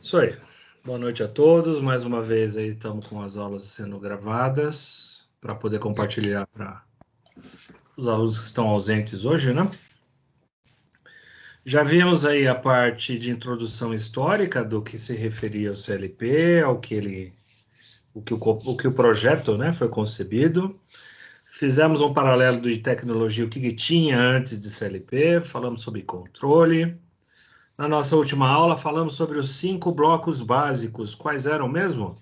Isso aí. Boa noite a todos. Mais uma vez aí estamos com as aulas sendo gravadas para poder compartilhar para os alunos que estão ausentes hoje, né? Já vimos aí a parte de introdução histórica do que se referia ao CLP, o que o projeto, né, foi concebido. Fizemos um paralelo de tecnologia, o que tinha antes de CLP, falamos sobre controle. Na nossa última aula, falamos sobre os 5 blocos básicos. Quais eram mesmo?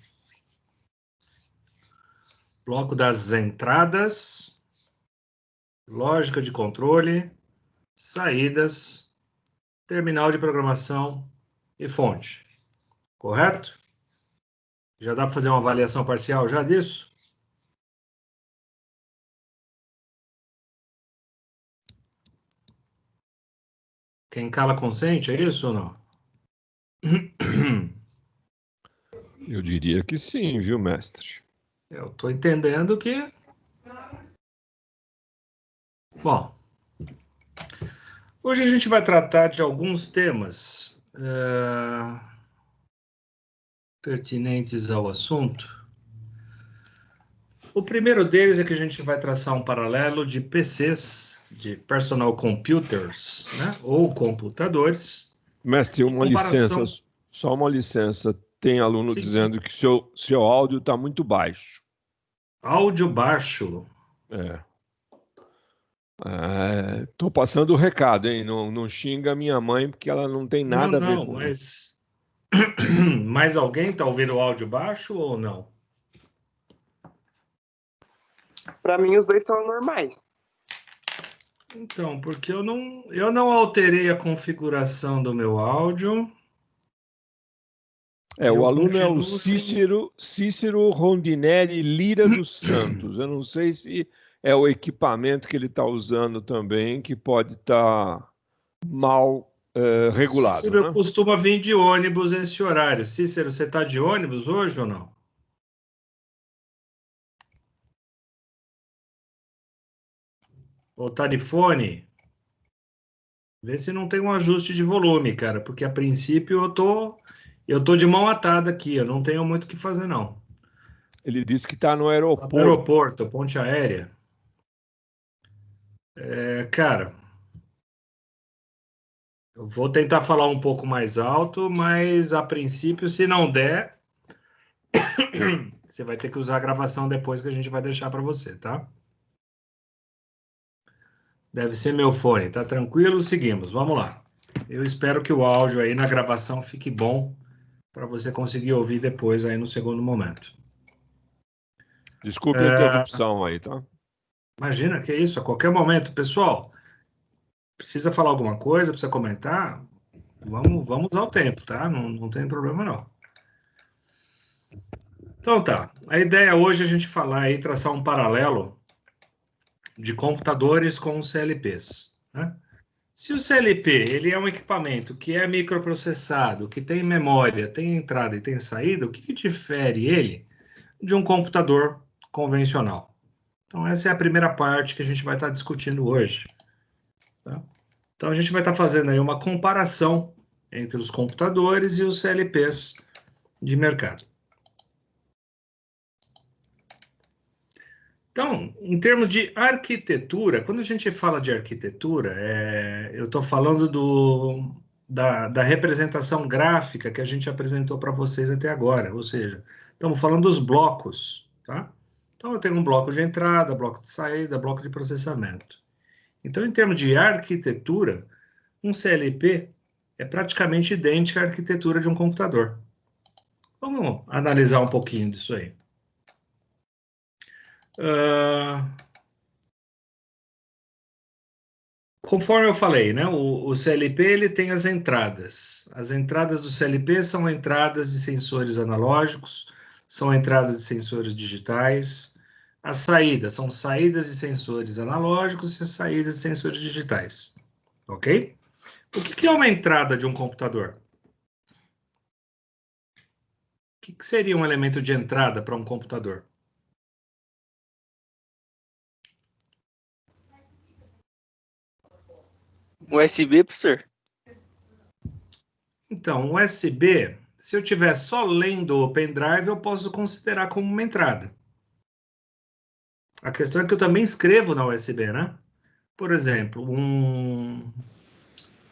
Bloco das entradas, lógica de controle, saídas, terminal de programação e fonte. Correto? Já dá para fazer uma avaliação parcial já disso? Quem cala consente, é isso ou não? Eu diria que sim, viu, mestre? Eu estou entendendo que... Bom, hoje a gente vai tratar de alguns temas pertinentes ao assunto. O primeiro deles é que a gente vai traçar um paralelo de PCs, de personal computers, né, ou computadores, Mestre, em uma licença, comparação... só uma licença. Tem aluno Sim, sim. dizendo que seu áudio está muito baixo. Áudio baixo. Tô passando o recado, hein? Não xinga a minha mãe, porque ela não tem Não, nada a ver não, com isso. mas... Mais alguém está ouvindo o áudio baixo ou não? Para mim, os dois estão normais. Então, porque eu não alterei a configuração do meu áudio. O aluno é o continuo sem... Cícero Rondinelli Lira dos Santos. Eu não sei se é o equipamento que ele está usando também, que pode estar mal regulado, Cícero né? costuma vir de ônibus esse horário. Cícero, você está de ônibus hoje ou não? Ou tá de fone? Vê se não tem um ajuste de volume, cara, porque a princípio eu tô de mão atada aqui, eu não tenho muito o que fazer não. Ele disse que está no Tá no aeroporto. aeroporto, ponte aérea. Cara, eu vou tentar falar um pouco mais alto, mas a princípio, se não der, você vai ter que usar a gravação depois que a gente vai deixar para você, tá? Deve ser meu fone, tá tranquilo? Seguimos, vamos lá. Eu espero que o áudio aí na gravação fique bom para você conseguir ouvir depois aí no segundo momento. Desculpe a interrupção aí, tá? Imagina que é isso, a qualquer momento. Pessoal, precisa falar alguma coisa, precisa comentar? Vamos usar o tempo, tá? Não tem problema não. Então tá, a ideia hoje é a gente falar aí, traçar um paralelo de computadores com os CLPs, né? Se o CLP ele é um equipamento que é microprocessado, que tem memória, tem entrada e tem saída, o que difere ele de um computador convencional? Então essa é a primeira parte que a gente vai estar discutindo hoje, tá? Então a gente vai estar fazendo aí uma comparação entre os computadores e os CLPs de mercado. Então, em termos de arquitetura, quando a gente fala de arquitetura, eu estou falando da representação gráfica que a gente apresentou para vocês até agora, ou seja, estamos falando dos blocos, tá? Então, eu tenho um bloco de entrada, bloco de saída, bloco de processamento. Então, em termos de arquitetura, um CLP é praticamente idêntico à arquitetura de um computador. Vamos analisar um pouquinho disso aí. Conforme eu falei, né, o CLP ele tem as entradas. As entradas do CLP são entradas de sensores analógicos, são entradas de sensores digitais. As saídas são saídas de sensores analógicos e saídas de sensores digitais. Ok? O que é uma entrada de um computador? O que seria um elemento de entrada para um computador? USB, professor? Então, o USB Se eu estiver só lendo o pendrive, eu posso considerar como uma entrada. A questão é que eu também escrevo na USB, né? Por exemplo,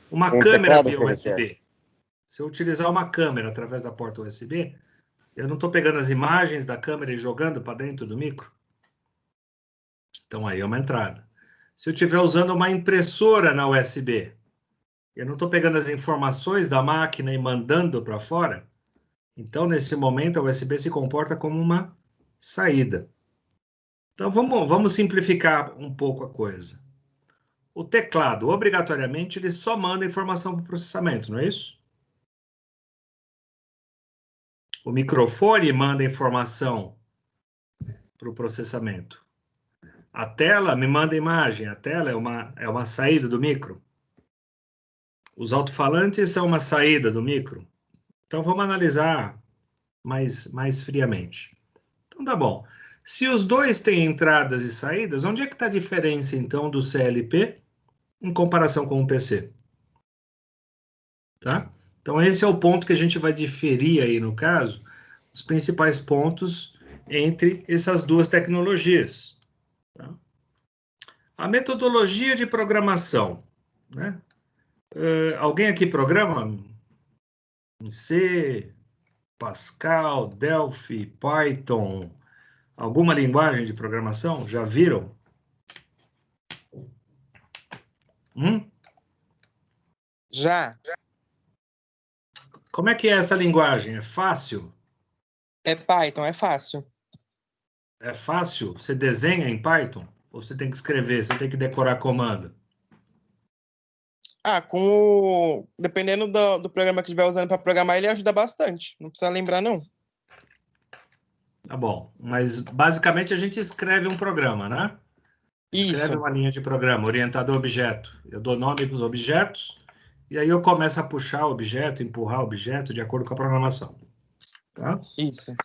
uma câmera teclado, via professor. USB. Se eu utilizar uma câmera através da porta USB, eu não estou pegando as imagens da câmera e jogando para dentro do micro. Então aí é uma entrada. Se eu estiver usando uma impressora na USB, eu não estou pegando as informações da máquina e mandando para fora. Então, nesse momento, a USB se comporta como uma saída. Então, vamos simplificar um pouco a coisa. O teclado, obrigatoriamente, ele só manda informação para o processamento, não é isso? O microfone manda informação para o processamento. A tela me manda imagem. A tela é uma saída do micro. Os alto-falantes são uma saída do micro. Então, vamos analisar mais friamente. Então, tá bom. Se os dois têm entradas e saídas, onde é que está a diferença, então, do CLP em comparação com o PC? Tá? Então, esse é o ponto que a gente vai diferir aí, no caso, os principais pontos entre essas duas tecnologias. Tá? A metodologia de programação, né? Alguém aqui programa em C, Pascal, Delphi, Python, alguma linguagem de programação? Já viram? Já. Como é que é essa linguagem? É fácil? É Python, é fácil. É fácil? Você desenha em Python? Ou você tem que escrever, você tem que decorar comando? Ah, dependendo do programa que estiver usando para programar, ele ajuda bastante. Não precisa lembrar, não. Tá bom. Mas basicamente a gente escreve um programa, né? Escreve Isso. uma linha de programa, orientado a objeto. Eu dou nome para os objetos e aí eu começo a puxar o objeto, empurrar o objeto de acordo com a programação. Tá? Isso.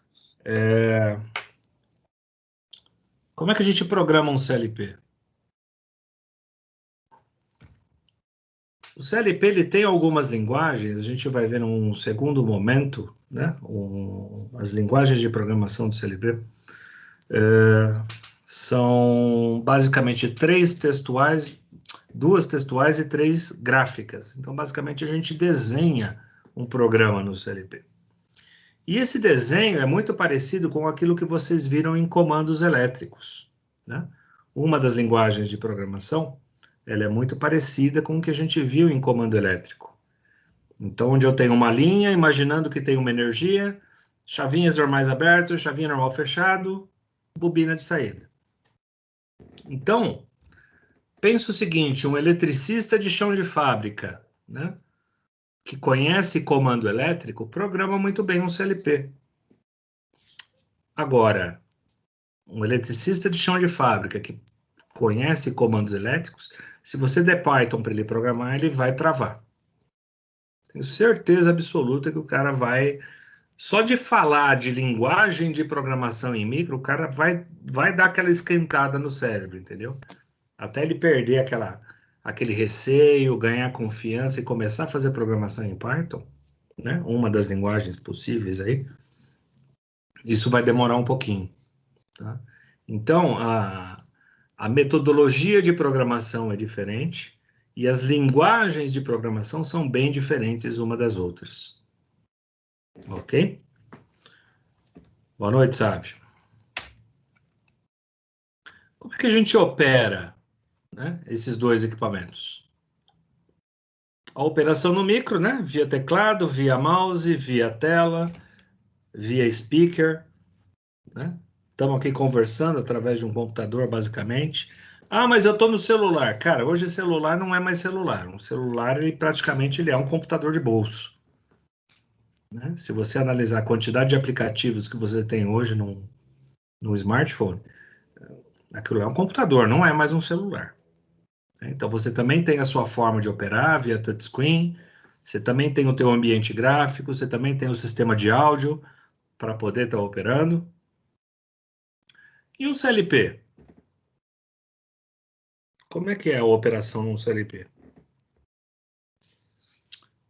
Como é que a gente programa um CLP? O CLP ele tem algumas linguagens, a gente vai ver num segundo momento, né? As linguagens de programação do CLP são basicamente duas textuais e três gráficas. Então, basicamente, a gente desenha um programa no CLP. E esse desenho é muito parecido com aquilo que vocês viram em comandos elétricos, né? Uma das linguagens de programação, ela é muito parecida com o que a gente viu em comando elétrico. Então, onde eu tenho uma linha, imaginando que tem uma energia, chavinhas normais abertas, chavinha normal fechado, bobina de saída. Então, pensa o seguinte, um eletricista de chão de fábrica, né, que conhece comando elétrico, programa muito bem um CLP. Agora, um eletricista de chão de fábrica que conhece comandos elétricos, se você der Python para ele programar, ele vai travar. Tenho certeza absoluta que o cara vai... Só de falar de linguagem de programação em micro, o cara vai dar aquela esquentada no cérebro, entendeu? Até ele perder aquele receio, ganhar confiança e começar a fazer programação em Python, né? Uma das linguagens possíveis aí, isso vai demorar um pouquinho, tá? Então, a metodologia de programação é diferente e as linguagens de programação são bem diferentes uma das outras. Ok? Boa noite, Sávio. Como é que a gente opera, né, esses dois equipamentos? A operação no micro, né? Via teclado, via mouse, via tela, via speaker, né? Estamos aqui conversando através de um computador, basicamente. Ah, mas eu estou no celular. Cara, hoje celular não é mais celular. Um celular, ele é um computador de bolso, né? Se você analisar a quantidade de aplicativos que você tem hoje no smartphone, aquilo é um computador, não é mais um celular. Então, você também tem a sua forma de operar via touchscreen, você também tem o teu ambiente gráfico, você também tem o sistema de áudio para poder estar operando. E um CLP? Como é que é a operação num CLP?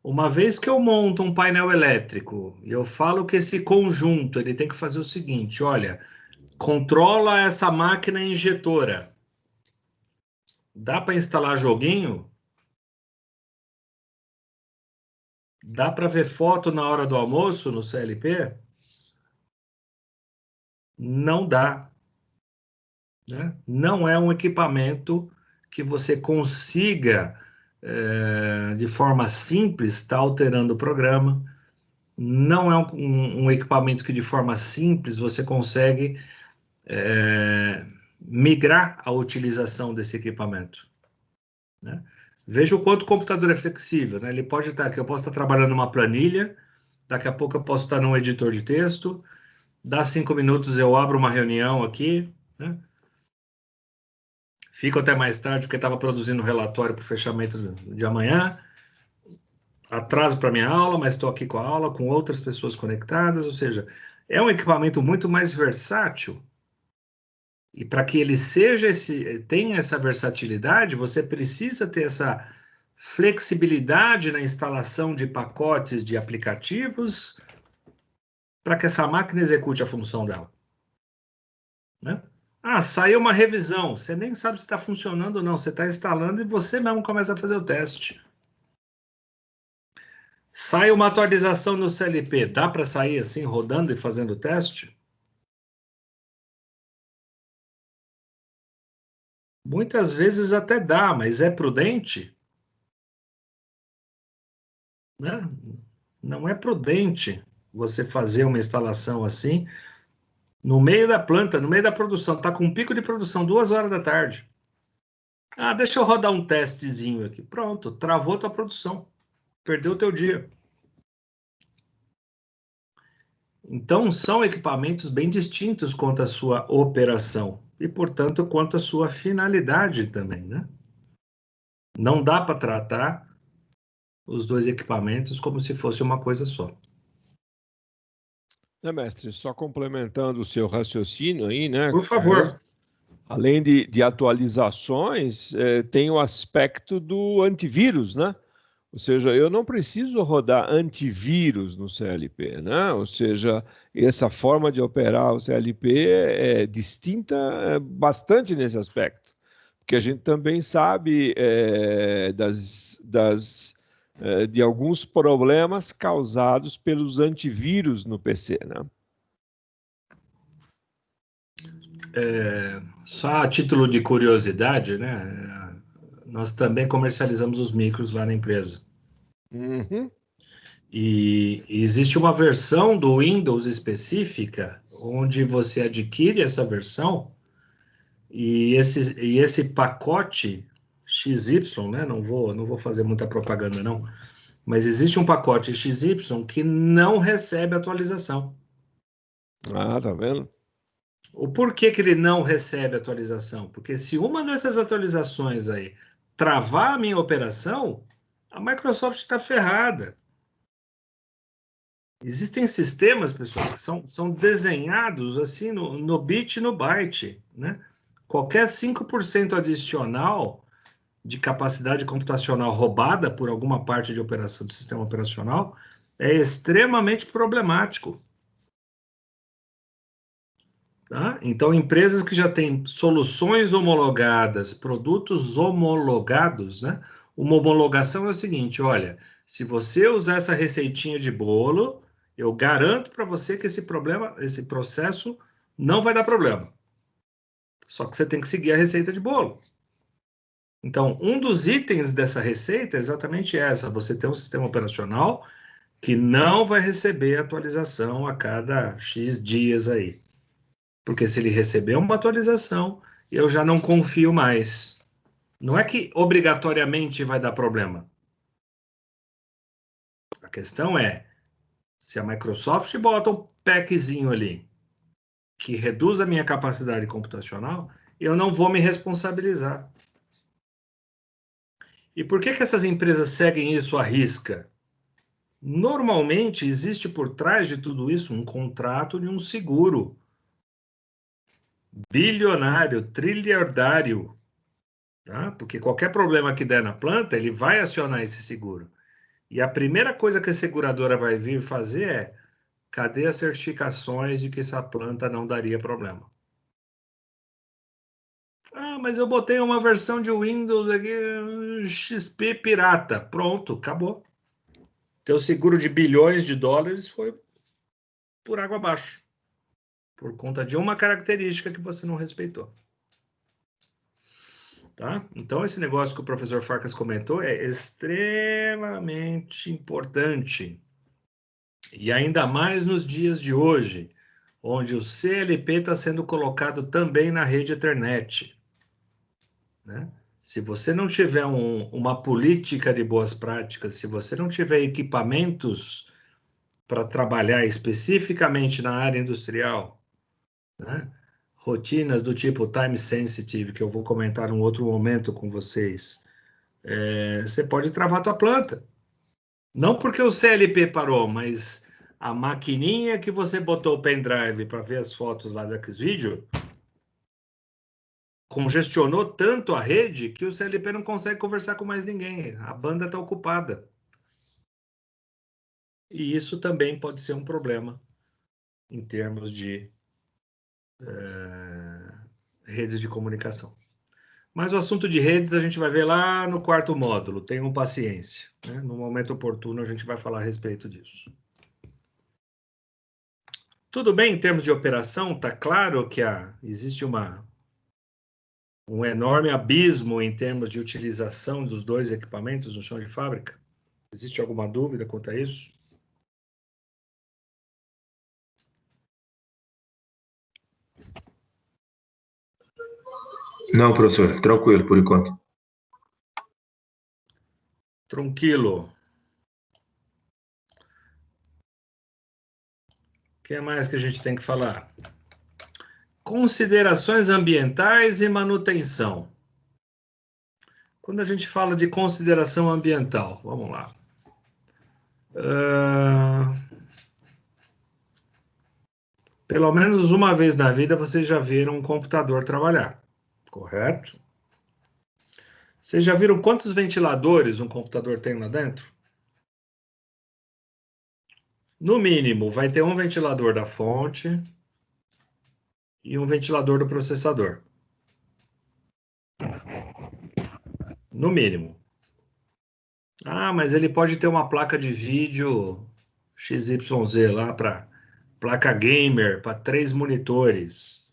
Uma vez que eu monto um painel elétrico e eu falo que esse conjunto ele tem que fazer o seguinte, olha, controla essa máquina injetora. Dá para instalar joguinho? Dá para ver foto na hora do almoço no CLP? Não dá, né? Não é um equipamento que você consiga, de forma simples, estar alterando o programa. Não é um equipamento que, de forma simples, você consegue migrar a utilização desse equipamento, né? Veja o quanto o computador é flexível, né? Ele pode estar aqui, eu posso estar trabalhando numa planilha, daqui a pouco eu posso estar num editor de texto, dá 5 minutos eu abro uma reunião aqui, né? Fico até mais tarde porque estava produzindo um relatório para o fechamento de amanhã, atraso para minha aula, mas estou aqui com a aula, com outras pessoas conectadas, ou seja, é um equipamento muito mais versátil. E para que ele tenha essa versatilidade, você precisa ter essa flexibilidade na instalação de pacotes de aplicativos para que essa máquina execute a função dela, né? Ah, saiu uma revisão, você nem sabe se está funcionando ou não, você está instalando e você mesmo começa a fazer o teste. Sai uma atualização no CLP, dá para sair assim, rodando e fazendo o teste? Muitas vezes até dá, mas é prudente, né? Não é prudente você fazer uma instalação assim no meio da planta, no meio da produção. Está com um pico de produção 2 horas da tarde. Ah, deixa eu rodar um testezinho aqui. Pronto, travou tua produção. Perdeu o teu dia. Então, são equipamentos bem distintos quanto à sua operação e, portanto, quanto à sua finalidade também, né? Não dá para tratar os dois equipamentos como se fosse uma coisa só. Mestre, só complementando o seu raciocínio aí, né? Por favor. Além de atualizações, tem o aspecto do antivírus, né? Ou seja, eu não preciso rodar antivírus no CLP, né? Ou seja, essa forma de operar o CLP é distinta bastante nesse aspecto, porque a gente também sabe de alguns problemas causados pelos antivírus no PC, né? Só a título de curiosidade, né? Nós também comercializamos os micros lá na empresa. Uhum. E existe uma versão do Windows específica, onde você adquire essa versão, e esse pacote XY, né? Não vou fazer muita propaganda, não, mas existe um pacote XY que não recebe atualização. Ah, tá vendo? O porquê que ele não recebe atualização? Porque se uma dessas atualizações aí travar a minha operação, a Microsoft está ferrada. Existem sistemas, pessoal, que são desenhados assim no bit e no byte, né? Qualquer 5% adicional de capacidade computacional roubada por alguma parte de operação do sistema operacional é extremamente problemático. Tá? Então, empresas que já têm soluções homologadas, produtos homologados, né? Uma homologação é o seguinte: olha, se você usar essa receitinha de bolo, eu garanto para você que esse processo não vai dar problema. Só que você tem que seguir a receita de bolo. Então, um dos itens dessa receita é exatamente essa: você tem um sistema operacional que não vai receber atualização a cada X dias aí. Porque se ele receber uma atualização, eu já não confio mais. Não é que obrigatoriamente vai dar problema. A questão é, se a Microsoft bota um packzinho ali que reduz a minha capacidade computacional, eu não vou me responsabilizar. E por que essas empresas seguem isso à risca? Normalmente existe por trás de tudo isso um contrato de um seguro bilionário, trilhardário, tá? Porque qualquer problema que der na planta, ele vai acionar esse seguro. E a primeira coisa que a seguradora vai vir fazer é: cadê as certificações de que essa planta não daria problema? Ah, mas eu botei uma versão de Windows aqui, XP pirata. Pronto, acabou. Teu seguro de bilhões de dólares foi por água abaixo, por conta de uma característica que você não respeitou. Tá? Então, esse negócio que o professor Farkas comentou é extremamente importante. E ainda mais nos dias de hoje, onde o CLP está sendo colocado também na rede Ethernet. Né? Se você não tiver uma política de boas práticas, se você não tiver equipamentos para trabalhar especificamente na área industrial, né? Rotinas do tipo time sensitive, que eu vou comentar num outro momento com vocês, você pode travar a tua planta. Não porque o CLP parou, mas a maquininha que você botou o pendrive para ver as fotos lá do Xvideo congestionou tanto a rede que o CLP não consegue conversar com mais ninguém. A banda está ocupada. E isso também pode ser um problema em termos de redes de comunicação. Mas o assunto de redes a gente vai ver lá no quarto módulo. Tenham paciência. Né? No momento oportuno a gente vai falar a respeito disso. Tudo bem em termos de operação? Está claro que existe um enorme abismo em termos de utilização dos dois equipamentos no chão de fábrica? Existe alguma dúvida quanto a isso? Não, professor, tranquilo por enquanto. Tranquilo. O que mais que a gente tem que falar? Considerações ambientais e manutenção. Quando a gente fala de consideração ambiental, vamos lá. Pelo menos uma vez na vida vocês já viram um computador trabalhar, correto? Vocês já viram quantos ventiladores um computador tem lá dentro? No mínimo, vai ter um ventilador da fonte e um ventilador do processador. No mínimo. Ah, mas ele pode ter uma placa de vídeo XYZ lá para placa gamer, para 3 monitores.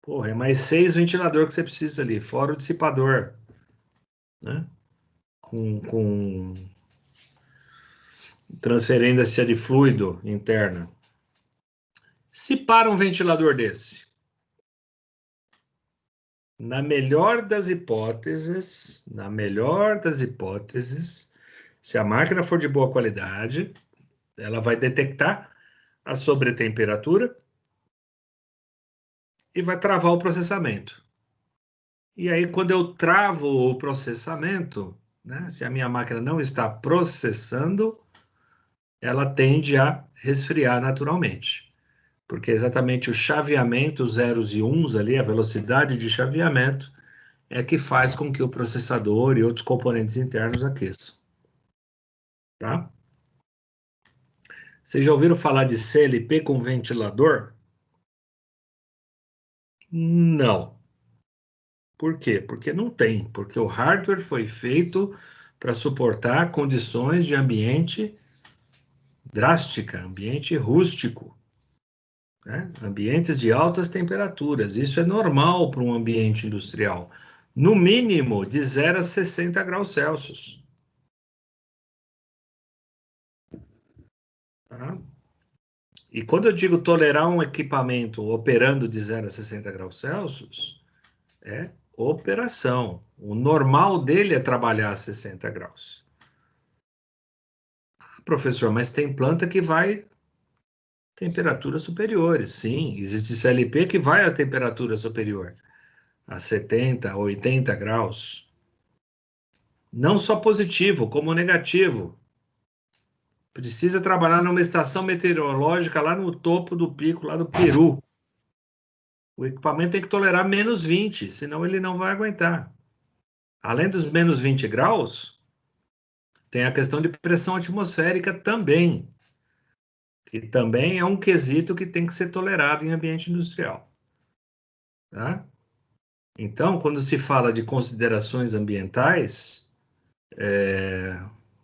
Porra, é mais 6 ventiladores que você precisa ali, fora o dissipador. Né? Com transferência de fluido interna. Se para um ventilador desse, na melhor das hipóteses, se a máquina for de boa qualidade, ela vai detectar a sobretemperatura e vai travar o processamento. E aí, quando eu travo o processamento, né, se a minha máquina não está processando, ela tende a resfriar naturalmente. Porque é exatamente o chaveamento, os zeros e uns ali, a velocidade de chaveamento, é que faz com que o processador e outros componentes internos aqueçam. Tá? Vocês já ouviram falar de CLP com ventilador? Não. Por quê? Porque não tem. Porque o hardware foi feito para suportar condições de ambiente drástica, ambiente rústico. Né? Ambientes de altas temperaturas. Isso é normal para um ambiente industrial. No mínimo, de 0 a 60 graus Celsius. Tá? E quando eu digo tolerar um equipamento operando de 0 a 60 graus Celsius, é operação. O normal dele é trabalhar a 60 graus. Ah, professor, mas tem planta que vai temperaturas superiores. Sim, existe CLP que vai a temperatura superior, a 70, 80 graus. Não só positivo, como negativo. Precisa trabalhar numa estação meteorológica lá no topo do pico, lá do Peru. O equipamento tem que tolerar menos 20, senão ele não vai aguentar. Além dos menos 20 graus, Tem a questão de pressão atmosférica também, que também é um quesito que tem que ser tolerado em ambiente industrial. Tá? Então, quando se fala de considerações ambientais,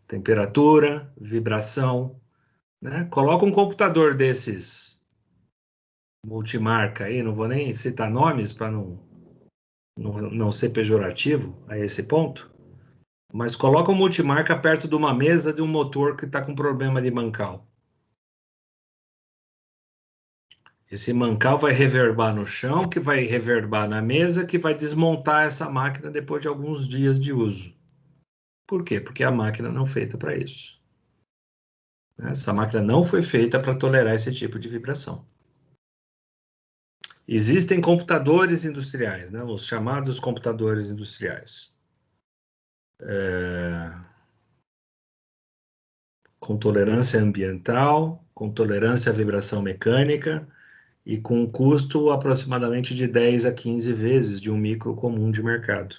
temperatura, vibração, né? Coloca um computador desses multimarca aí, não vou nem citar nomes para não ser pejorativo a esse ponto, mas coloca um multimarca perto de uma mesa de um motor que está com problema de mancal. Esse mancal vai reverbar no chão, que vai reverbar na mesa, que vai desmontar essa máquina depois de alguns dias de uso. Por quê? Porque a máquina não é feita para isso. Essa máquina não foi feita para tolerar esse tipo de vibração. Existem computadores industriais, né? Os chamados computadores industriais. Com tolerância ambiental, com tolerância à vibração mecânica e com um custo aproximadamente de 10 a 15 vezes de um micro comum de mercado.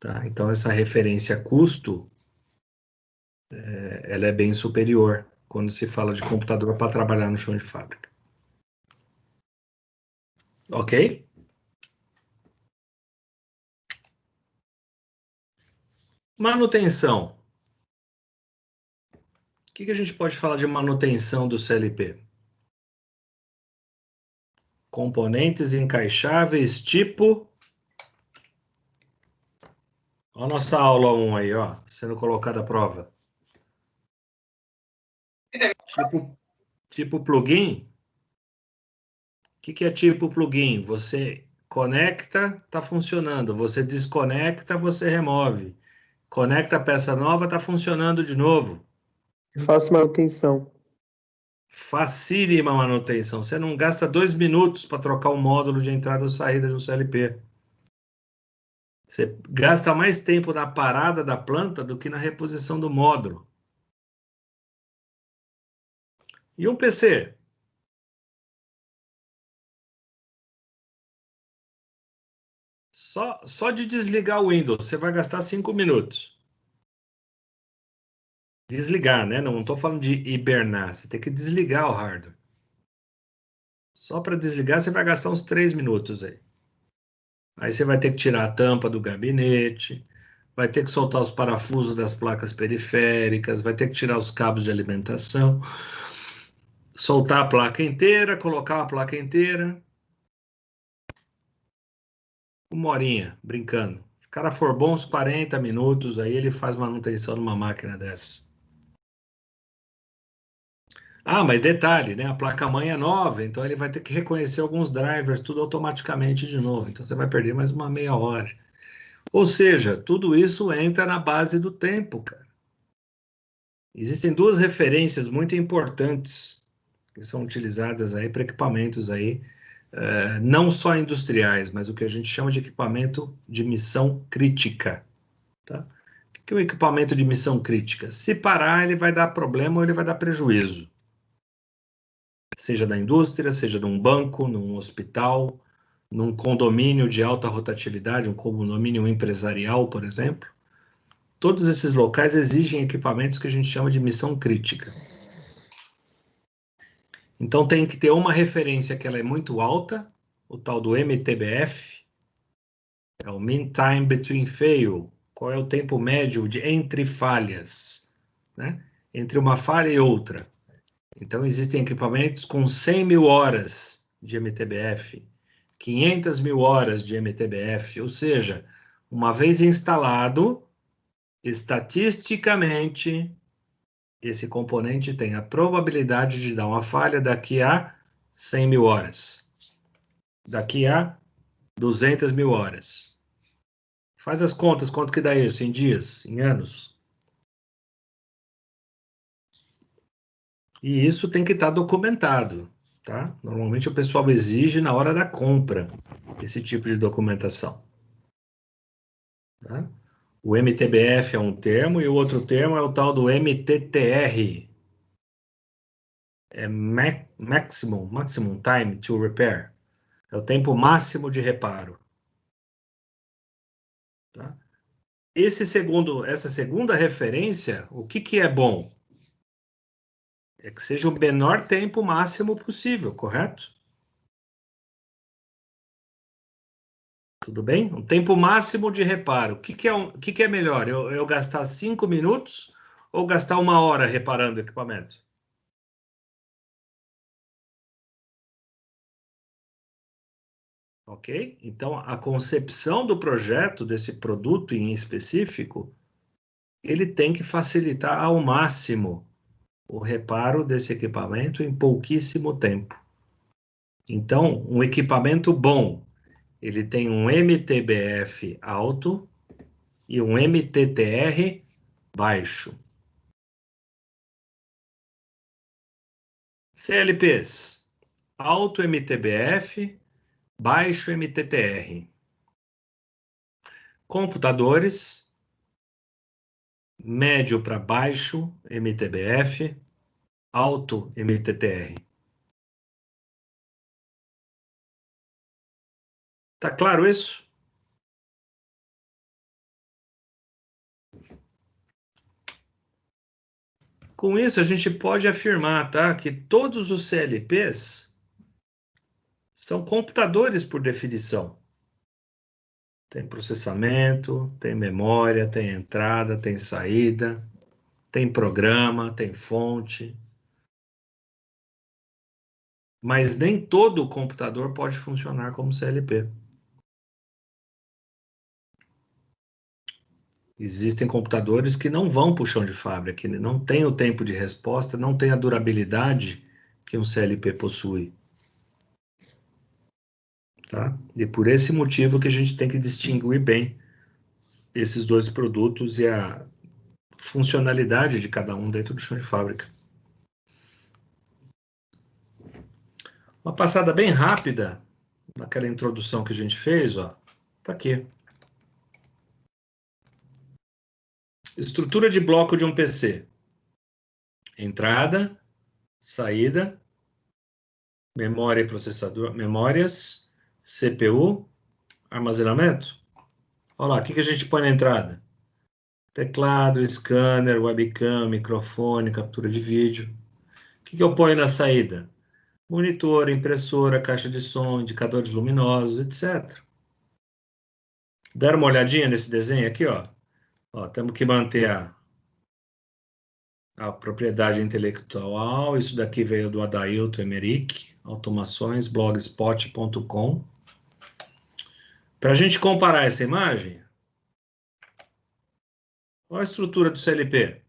Tá? Então, essa referência custo, ela é bem superior quando se fala de computador para trabalhar no chão de fábrica. Ok? Manutenção. O que a gente pode falar de manutenção do CLP? Componentes encaixáveis tipo... Olha a nossa aula 1 aí, ó, sendo colocada à prova. Tipo plugin. O que é tipo plugin? Você conecta, está funcionando. Você desconecta, você remove. Conecta a peça nova, está funcionando de novo. Faço manutenção. Facílima manutenção. Você não gasta 2 minutos para trocar o módulo de entrada ou saída de um CLP. Você gasta mais tempo na parada da planta do que na reposição do módulo. E um PC? Só de desligar o Windows, você vai gastar 5 minutos. Desligar, né? Não estou falando de hibernar. Você tem que desligar o hardware. Só para desligar, você vai gastar uns 3 minutos aí. Aí você vai ter que tirar a tampa do gabinete, vai ter que soltar os parafusos das placas periféricas, vai ter que tirar os cabos de alimentação, soltar a placa inteira, colocar a placa inteira. 1 horinha, brincando. Se o cara for bom, uns 40 minutos, aí ele faz manutenção numa máquina dessa. Ah, mas detalhe, né? A placa-mãe é nova, então ele vai ter que reconhecer alguns drivers, tudo automaticamente de novo. Então você vai perder mais uma meia hora. Ou seja, tudo isso entra na base do tempo, cara. Existem 2 referências muito importantes que são utilizadas aí para equipamentos aí, não só industriais, mas o que a gente chama de equipamento de missão crítica. Tá? O que é um equipamento de missão crítica? Se parar, ele vai dar problema ou ele vai dar prejuízo. Seja da indústria, seja de um banco, num hospital, num condomínio de alta rotatividade, um condomínio empresarial, por exemplo. Todos esses locais exigem equipamentos que a gente chama de missão crítica. Então tem que ter uma referência que ela é muito alta, o tal do MTBF, é o Mean Time Between Fail. Qual é o tempo médio entre falhas, né? Entre uma falha e outra. Então existem equipamentos com 100 mil horas de MTBF, 500 mil horas de MTBF, ou seja, uma vez instalado, estatisticamente, esse componente tem a probabilidade de dar uma falha daqui a 100 mil horas, daqui a 200 mil horas. Faz as contas, quanto que dá isso em dias, em anos? E isso tem que estar documentado, tá? Normalmente o pessoal exige na hora da compra esse tipo de documentação. Tá? O MTBF é um termo e o outro termo é o tal do MTTR. É Maximum Time to Repair. É o tempo máximo de reparo. Tá? essa segunda referência, o que é bom? É que seja o menor tempo máximo possível, correto? Tudo bem? Um tempo máximo de reparo. O que é melhor? Eu gastar 5 minutos ou gastar 1 hora reparando o equipamento? Ok? Então, a concepção do projeto, desse produto em específico, ele tem que facilitar ao máximo o reparo desse equipamento em pouquíssimo tempo. Então, um equipamento bom, ele tem um MTBF alto e um MTTR baixo. CLPs, alto MTBF, baixo MTTR. Computadores, médio para baixo MTBF, alto MTTR. Tá claro isso? Com isso, a gente pode afirmar, tá, que todos os CLPs são computadores por definição. Tem processamento, tem memória, tem entrada, tem saída, tem programa, tem fonte. Mas nem todo computador pode funcionar como CLP. Existem computadores que não vão para o chão de fábrica, que não têm o tempo de resposta, não têm a durabilidade que um CLP possui. Tá? E por esse motivo que a gente tem que distinguir bem esses dois produtos e a funcionalidade de cada um dentro do chão de fábrica. Uma passada bem rápida naquela introdução que a gente fez, ó, tá aqui. Estrutura de bloco de um PC. Entrada, saída, memória e processador, memórias, CPU, armazenamento. Olha lá, o que a gente põe na entrada? Teclado, scanner, webcam, microfone, captura de vídeo. O que eu ponho na saída? Monitor, impressora, caixa de som, indicadores luminosos, etc. Deram uma olhadinha nesse desenho aqui, ó? Ó, temos que manter a propriedade intelectual. Isso daqui veio do Adailton Emerick, automações, blogspot.com. Para a gente comparar essa imagem, olha a estrutura do CLP.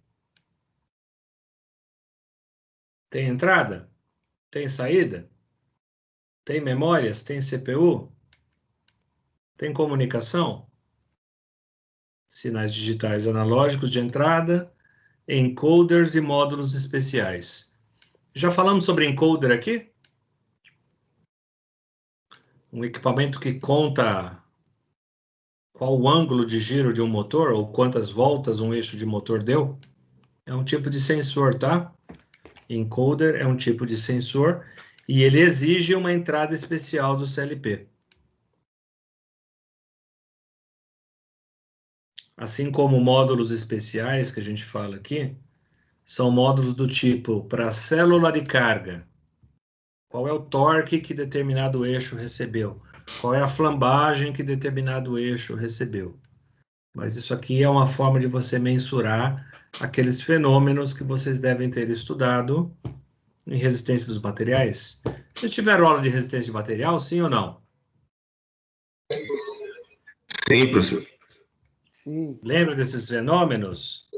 Tem entrada? Tem saída? Tem memórias? Tem CPU? Tem comunicação? Sinais digitais analógicos de entrada, encoders e módulos especiais. Já falamos sobre encoder aqui? Um equipamento que conta qual o ângulo de giro de um motor ou quantas voltas um eixo de motor deu. É um tipo de sensor, tá? Encoder é um tipo de sensor e ele exige uma entrada especial do CLP. Assim como módulos especiais que a gente fala aqui, são módulos do tipo para célula de carga. Qual é o torque que determinado eixo recebeu? Qual é a flambagem que determinado eixo recebeu? Mas isso aqui é uma forma de você mensurar aqueles fenômenos que vocês devem ter estudado em resistência dos materiais. Vocês tiveram aula de resistência de material, sim ou não? Sim, professor. Sim. Lembra desses fenômenos?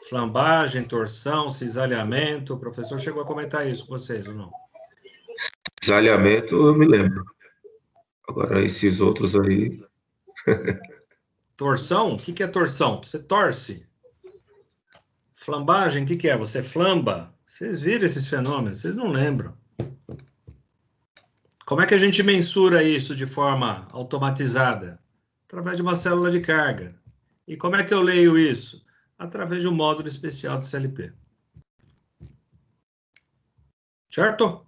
Flambagem, torção, cisalhamento. O professor chegou a comentar isso com vocês ou não? Desalhamento, eu me lembro. Agora, esses outros aí. Torção? O que é torção? Você torce. Flambagem, o que é? Você flamba. Vocês viram esses fenômenos? Vocês não lembram. Como é que a gente mensura isso de forma automatizada? Através de uma célula de carga. E como é que eu leio isso? Através de um módulo especial do CLP. Certo?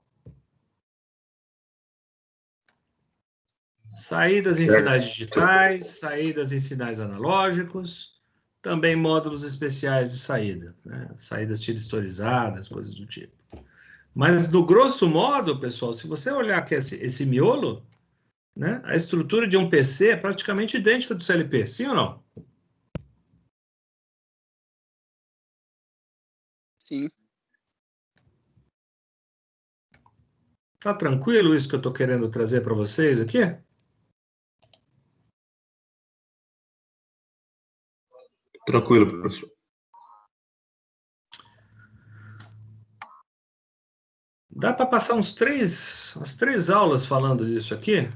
Saídas em sinais digitais, saídas em sinais analógicos. também módulos especiais de saída, né? Saídas tiritorizadas, coisas do tipo. Mas, no grosso modo, pessoal, se você olhar aqui esse miolo, né, a estrutura de um PC é praticamente idêntica do CLP, sim ou não? Sim. Tá tranquilo isso que eu estou querendo trazer para vocês aqui? Tranquilo, professor. Dá para passar umas três aulas falando disso aqui?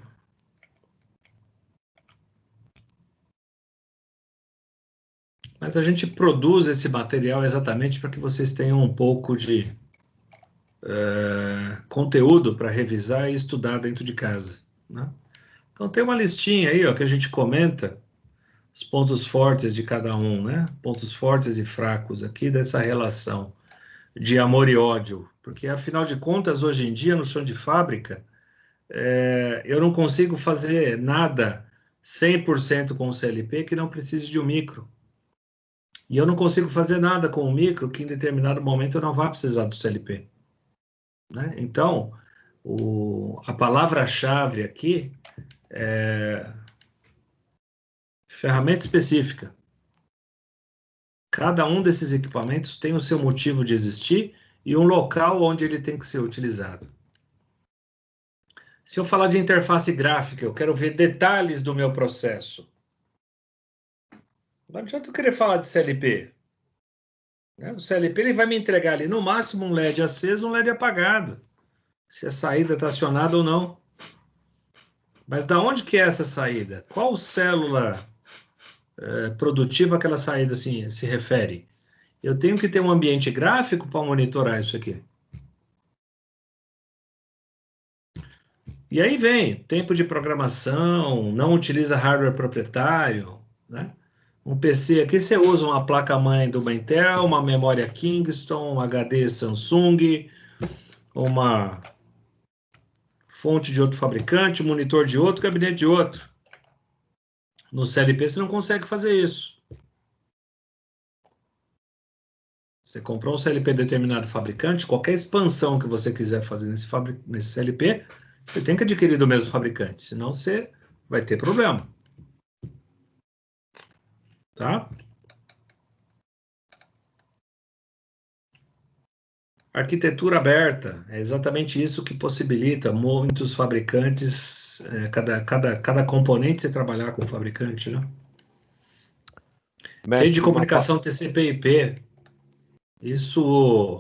Mas a gente produz esse material exatamente para que vocês tenham um pouco de conteúdo para revisar e estudar dentro de casa, né? Então tem uma listinha aí, ó, que a gente comenta os pontos fortes de cada um, né? Pontos fortes e fracos aqui dessa relação de amor e ódio, porque afinal de contas, hoje em dia, no chão de fábrica, eu não consigo fazer nada 100% com o CLP que não precise de um micro. E eu não consigo fazer nada com o micro que em determinado momento eu não vá precisar do CLP, né? Então, a palavra-chave aqui é ferramenta específica. Cada um desses equipamentos tem o seu motivo de existir e um local onde ele tem que ser utilizado. Se eu falar de interface gráfica, eu quero ver detalhes do meu processo. Não adianta eu querer falar de CLP, né? O CLP ele vai me entregar ali no máximo um LED aceso, um LED apagado, se a saída está acionada ou não. Mas da onde que é essa saída? Qual célula produtiva aquela saída assim, se refere? Eu tenho que ter um ambiente gráfico para monitorar isso aqui. E aí vem tempo de programação, não utiliza hardware proprietário, né? Um PC aqui você usa uma placa-mãe do Intel, uma memória Kingston, um HD Samsung, uma fonte de outro fabricante, monitor de outro, gabinete de outro. No CLP você não consegue fazer isso. Você comprou um CLP de determinado fabricante, qualquer expansão que você quiser fazer nesse CLP, você tem que adquirir do mesmo fabricante, senão você vai ter problema. Tá? Arquitetura aberta, é exatamente isso que possibilita muitos fabricantes, cada componente você trabalhar com o fabricante, né? Mestre, Rede de comunicação TCP/IP, isso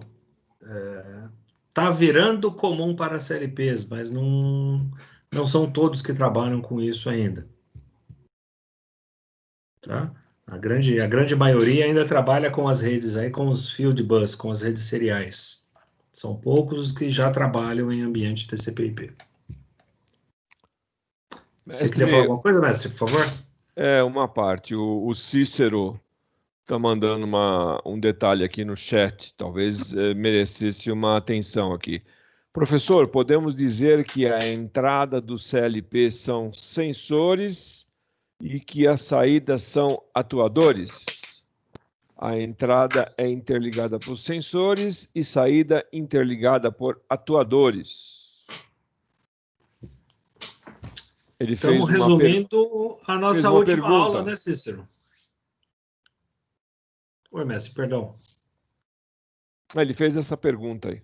está virando comum para CLPs, mas não são todos que trabalham com isso ainda. Tá? A grande maioria ainda trabalha com as redes, aí, com os field bus, com as redes seriais. São poucos os que já trabalham em ambiente TCP/IP. Você queria falar alguma coisa, mestre, por favor? Uma parte. O Cícero está mandando um detalhe aqui no chat, talvez merecesse uma atenção aqui. Professor, podemos dizer que a entrada do CLP são sensores e que as saídas são atuadores? A entrada é interligada por sensores e saída interligada por atuadores. Estamos resumindo a nossa última aula, né, Cícero? Oi, mestre, perdão. Ele fez essa pergunta aí.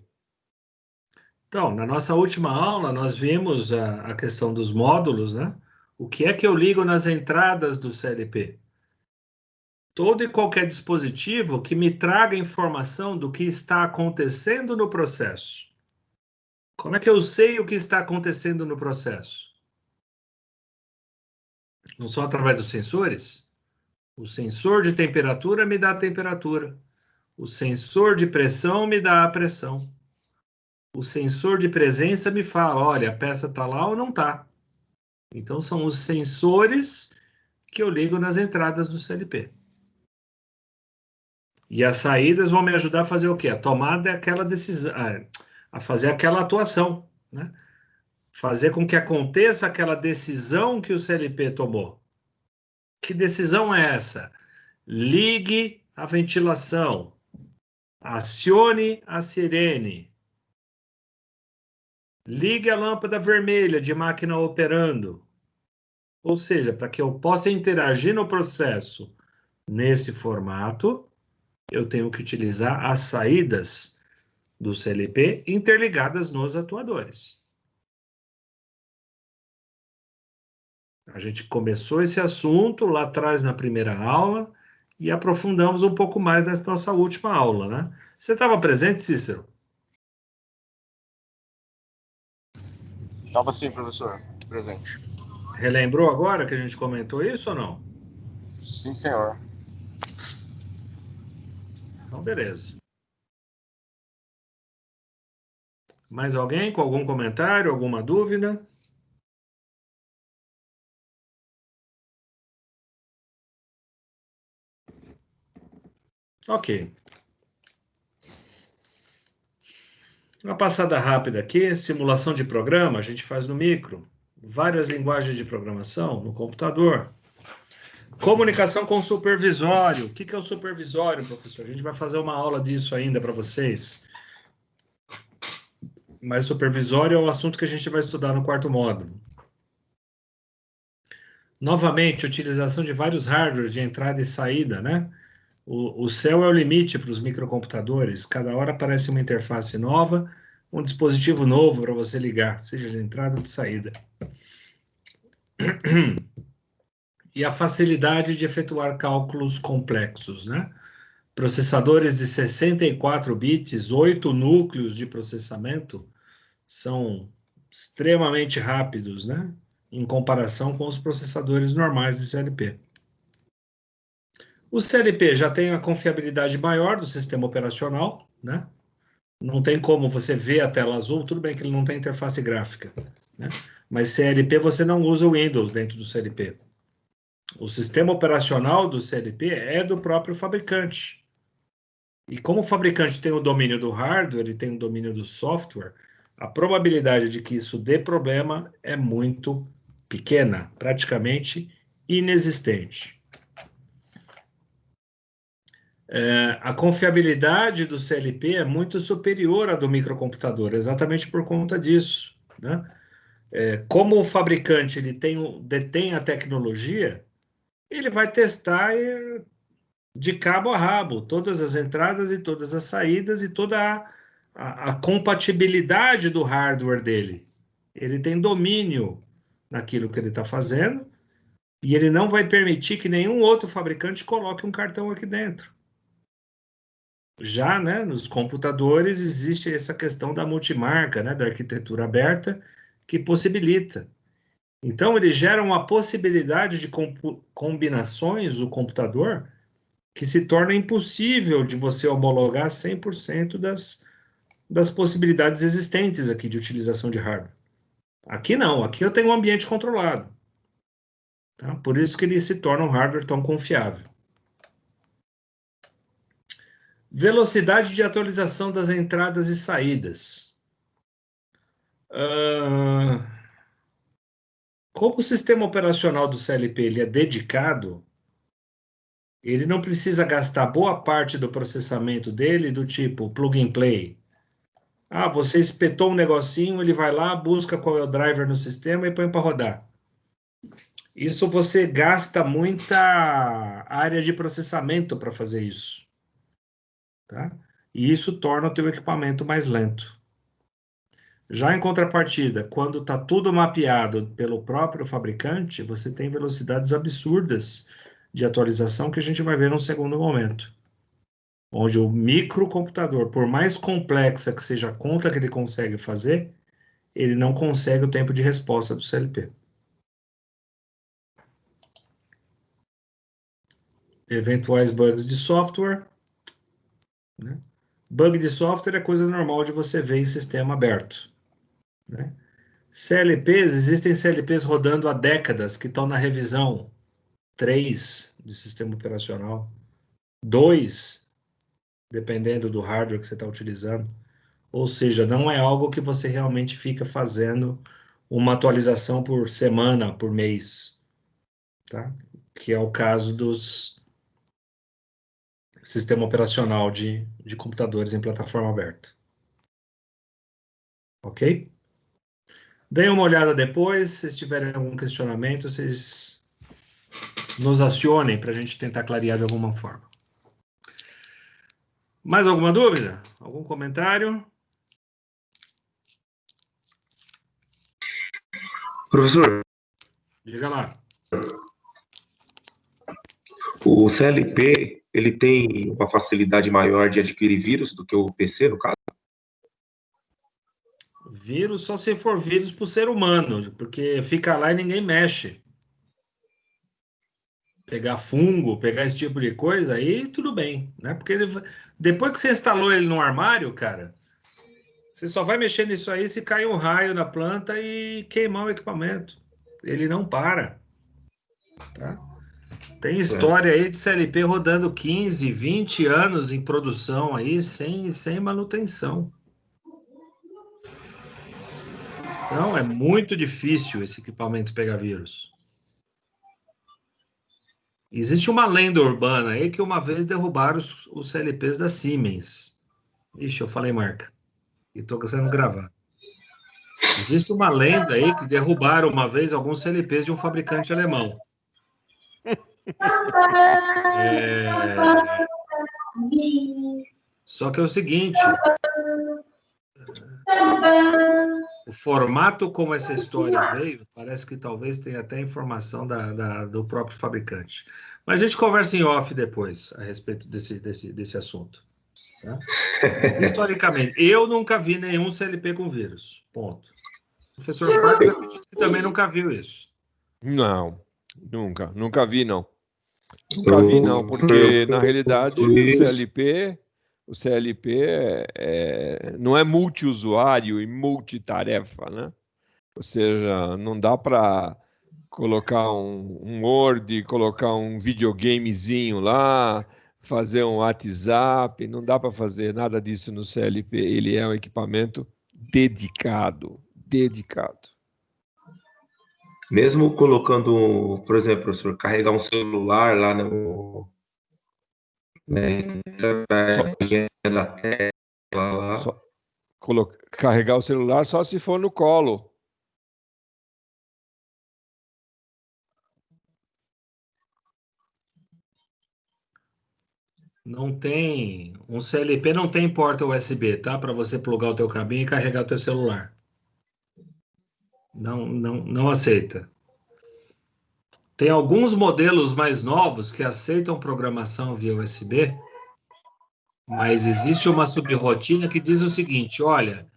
Então, na nossa última aula, nós vimos a questão dos módulos, né? O que é que eu ligo nas entradas do CLP? Todo e qualquer dispositivo que me traga informação do que está acontecendo no processo. Como é que eu sei o que está acontecendo no processo? Não só através dos sensores? O sensor de temperatura me dá a temperatura. O sensor de pressão me dá a pressão. O sensor de presença me fala, olha, a peça está lá ou não está. Então, são os sensores que eu ligo nas entradas do CLP. E as saídas vão me ajudar a fazer o quê? A tomada daquela decisão, a fazer aquela atuação, né? Fazer com que aconteça aquela decisão que o CLP tomou. Que decisão é essa? ligue a ventilação, acione a sirene, ligue a lâmpada vermelha de máquina operando. Ou seja, para que eu possa interagir no processo nesse formato, eu tenho que utilizar as saídas do CLP interligadas nos atuadores. A gente começou esse assunto lá atrás na primeira aula e aprofundamos um pouco mais nessa nossa última aula, né? Você estava presente, Cícero? Estava sim, professor, presente. Relembrou agora que a gente comentou isso ou não? Sim, senhor. Então, beleza. Mais alguém com algum comentário, alguma dúvida? Ok. Uma passada rápida aqui, simulação de programa, a gente faz no micro. Várias linguagens de programação no computador. Comunicação com o supervisório. O que é o supervisório, professor? A gente vai fazer uma aula disso ainda para vocês. Mas supervisório é o assunto que a gente vai estudar no quarto módulo. Novamente, utilização de vários hardwares de entrada e saída, né? O céu é o limite para os microcomputadores. Cada hora aparece uma interface nova, um dispositivo novo para você ligar, seja de entrada ou de saída. E a facilidade de efetuar cálculos complexos, né? Processadores de 64 bits, 8 núcleos de processamento, são extremamente rápidos, né? Em comparação com os processadores normais de CLP. O CLP já tem a confiabilidade maior do sistema operacional, né? Não tem como você ver a tela azul, tudo bem que ele não tem interface gráfica, né? Mas CLP você não usa o Windows dentro do CLP. O sistema operacional do CLP é do próprio fabricante. E como o fabricante tem o domínio do hardware e tem o domínio do software, a probabilidade de que isso dê problema é muito pequena, praticamente inexistente. A confiabilidade do CLP é muito superior à do microcomputador, exatamente por conta disso, né? Como o fabricante ele detém a tecnologia, ele vai testar de cabo a rabo todas as entradas e todas as saídas e toda a compatibilidade do hardware dele. Ele tem domínio naquilo que ele está fazendo e ele não vai permitir que nenhum outro fabricante coloque um cartão aqui dentro. Já, né, nos computadores existe essa questão da multimarca, né, da arquitetura aberta, que possibilita. Então, ele gera uma possibilidade de combinações do computador que se torna impossível de você homologar 100% das possibilidades existentes aqui de utilização de hardware. Aqui não, aqui eu tenho um ambiente controlado. Tá? Por isso que ele se torna um hardware tão confiável. Velocidade de atualização das entradas e saídas. Como o sistema operacional do CLP ele é dedicado, ele não precisa gastar boa parte do processamento dele do tipo plug and play. Ah, você espetou um negocinho, ele vai lá, busca qual é o driver no sistema e põe para rodar. Isso você gasta muita área de processamento para fazer isso. Tá? E isso torna o teu equipamento mais lento. Já em contrapartida, quando está tudo mapeado pelo próprio fabricante, você tem velocidades absurdas de atualização que a gente vai ver num segundo momento. Onde o microcomputador, por mais complexa que seja a conta que ele consegue fazer, ele não consegue o tempo de resposta do CLP. Eventuais bugs de software, né? Bug de software é coisa normal de você ver em sistema aberto, né? CLPs, existem CLPs rodando há décadas que estão na revisão 3 de sistema operacional, 2, dependendo do hardware que você está utilizando. Ou seja, não é algo que você realmente fica fazendo uma atualização por semana, por mês, tá? Que é o caso dos sistema operacional de computadores em plataforma aberta. Ok? Deem uma olhada depois, se tiverem algum questionamento, vocês nos acionem para a gente tentar clarear de alguma forma. Mais alguma dúvida? Algum comentário? Professor, Diga lá. o CLP, ele tem uma facilidade maior de adquirir vírus do que o PC, no caso? Vírus só se for vírus para o ser humano, porque fica lá e ninguém mexe. Pegar fungo, pegar esse tipo de coisa, aí tudo bem, né? Porque depois que você instalou ele no armário, cara, você só vai mexer nisso aí se cair um raio na planta e queimar o equipamento. Ele não para, tá? Tem história aí de CLP rodando 15, 20 anos em produção aí, sem manutenção. Então, é muito difícil esse equipamento pegar vírus. Existe uma lenda urbana aí que uma vez derrubaram os CLPs da Siemens. Ixi, eu falei marca. E estou sendo gravado. Existe uma lenda aí que derrubaram uma vez alguns CLPs de um fabricante alemão. Só que é o seguinte, o formato como essa história veio, parece que talvez tenha até informação do próprio fabricante. Mas a gente conversa em off depois a respeito desse assunto. Tá? Historicamente, eu nunca vi nenhum CLP com vírus. Ponto. O professor Parques acredito que também nunca viu isso. Não, nunca vi, não. Nunca vi, não, porque na realidade o CLP não é multiusuário e multitarefa, né? Ou seja, não dá para colocar um Word, colocar um videogamezinho lá, fazer um WhatsApp, não dá para fazer nada disso no CLP. Ele é um equipamento dedicado. Mesmo colocando, por exemplo, professor, carregar um celular lá no... Né, da tela lá. Carregar o celular só se for no colo. Não tem... Um CLP não tem porta USB, tá? Para você plugar o teu cabinho e carregar o teu celular. Não aceita. Tem alguns modelos mais novos que aceitam programação via USB, mas existe uma subrrotina que diz o seguinte, olha,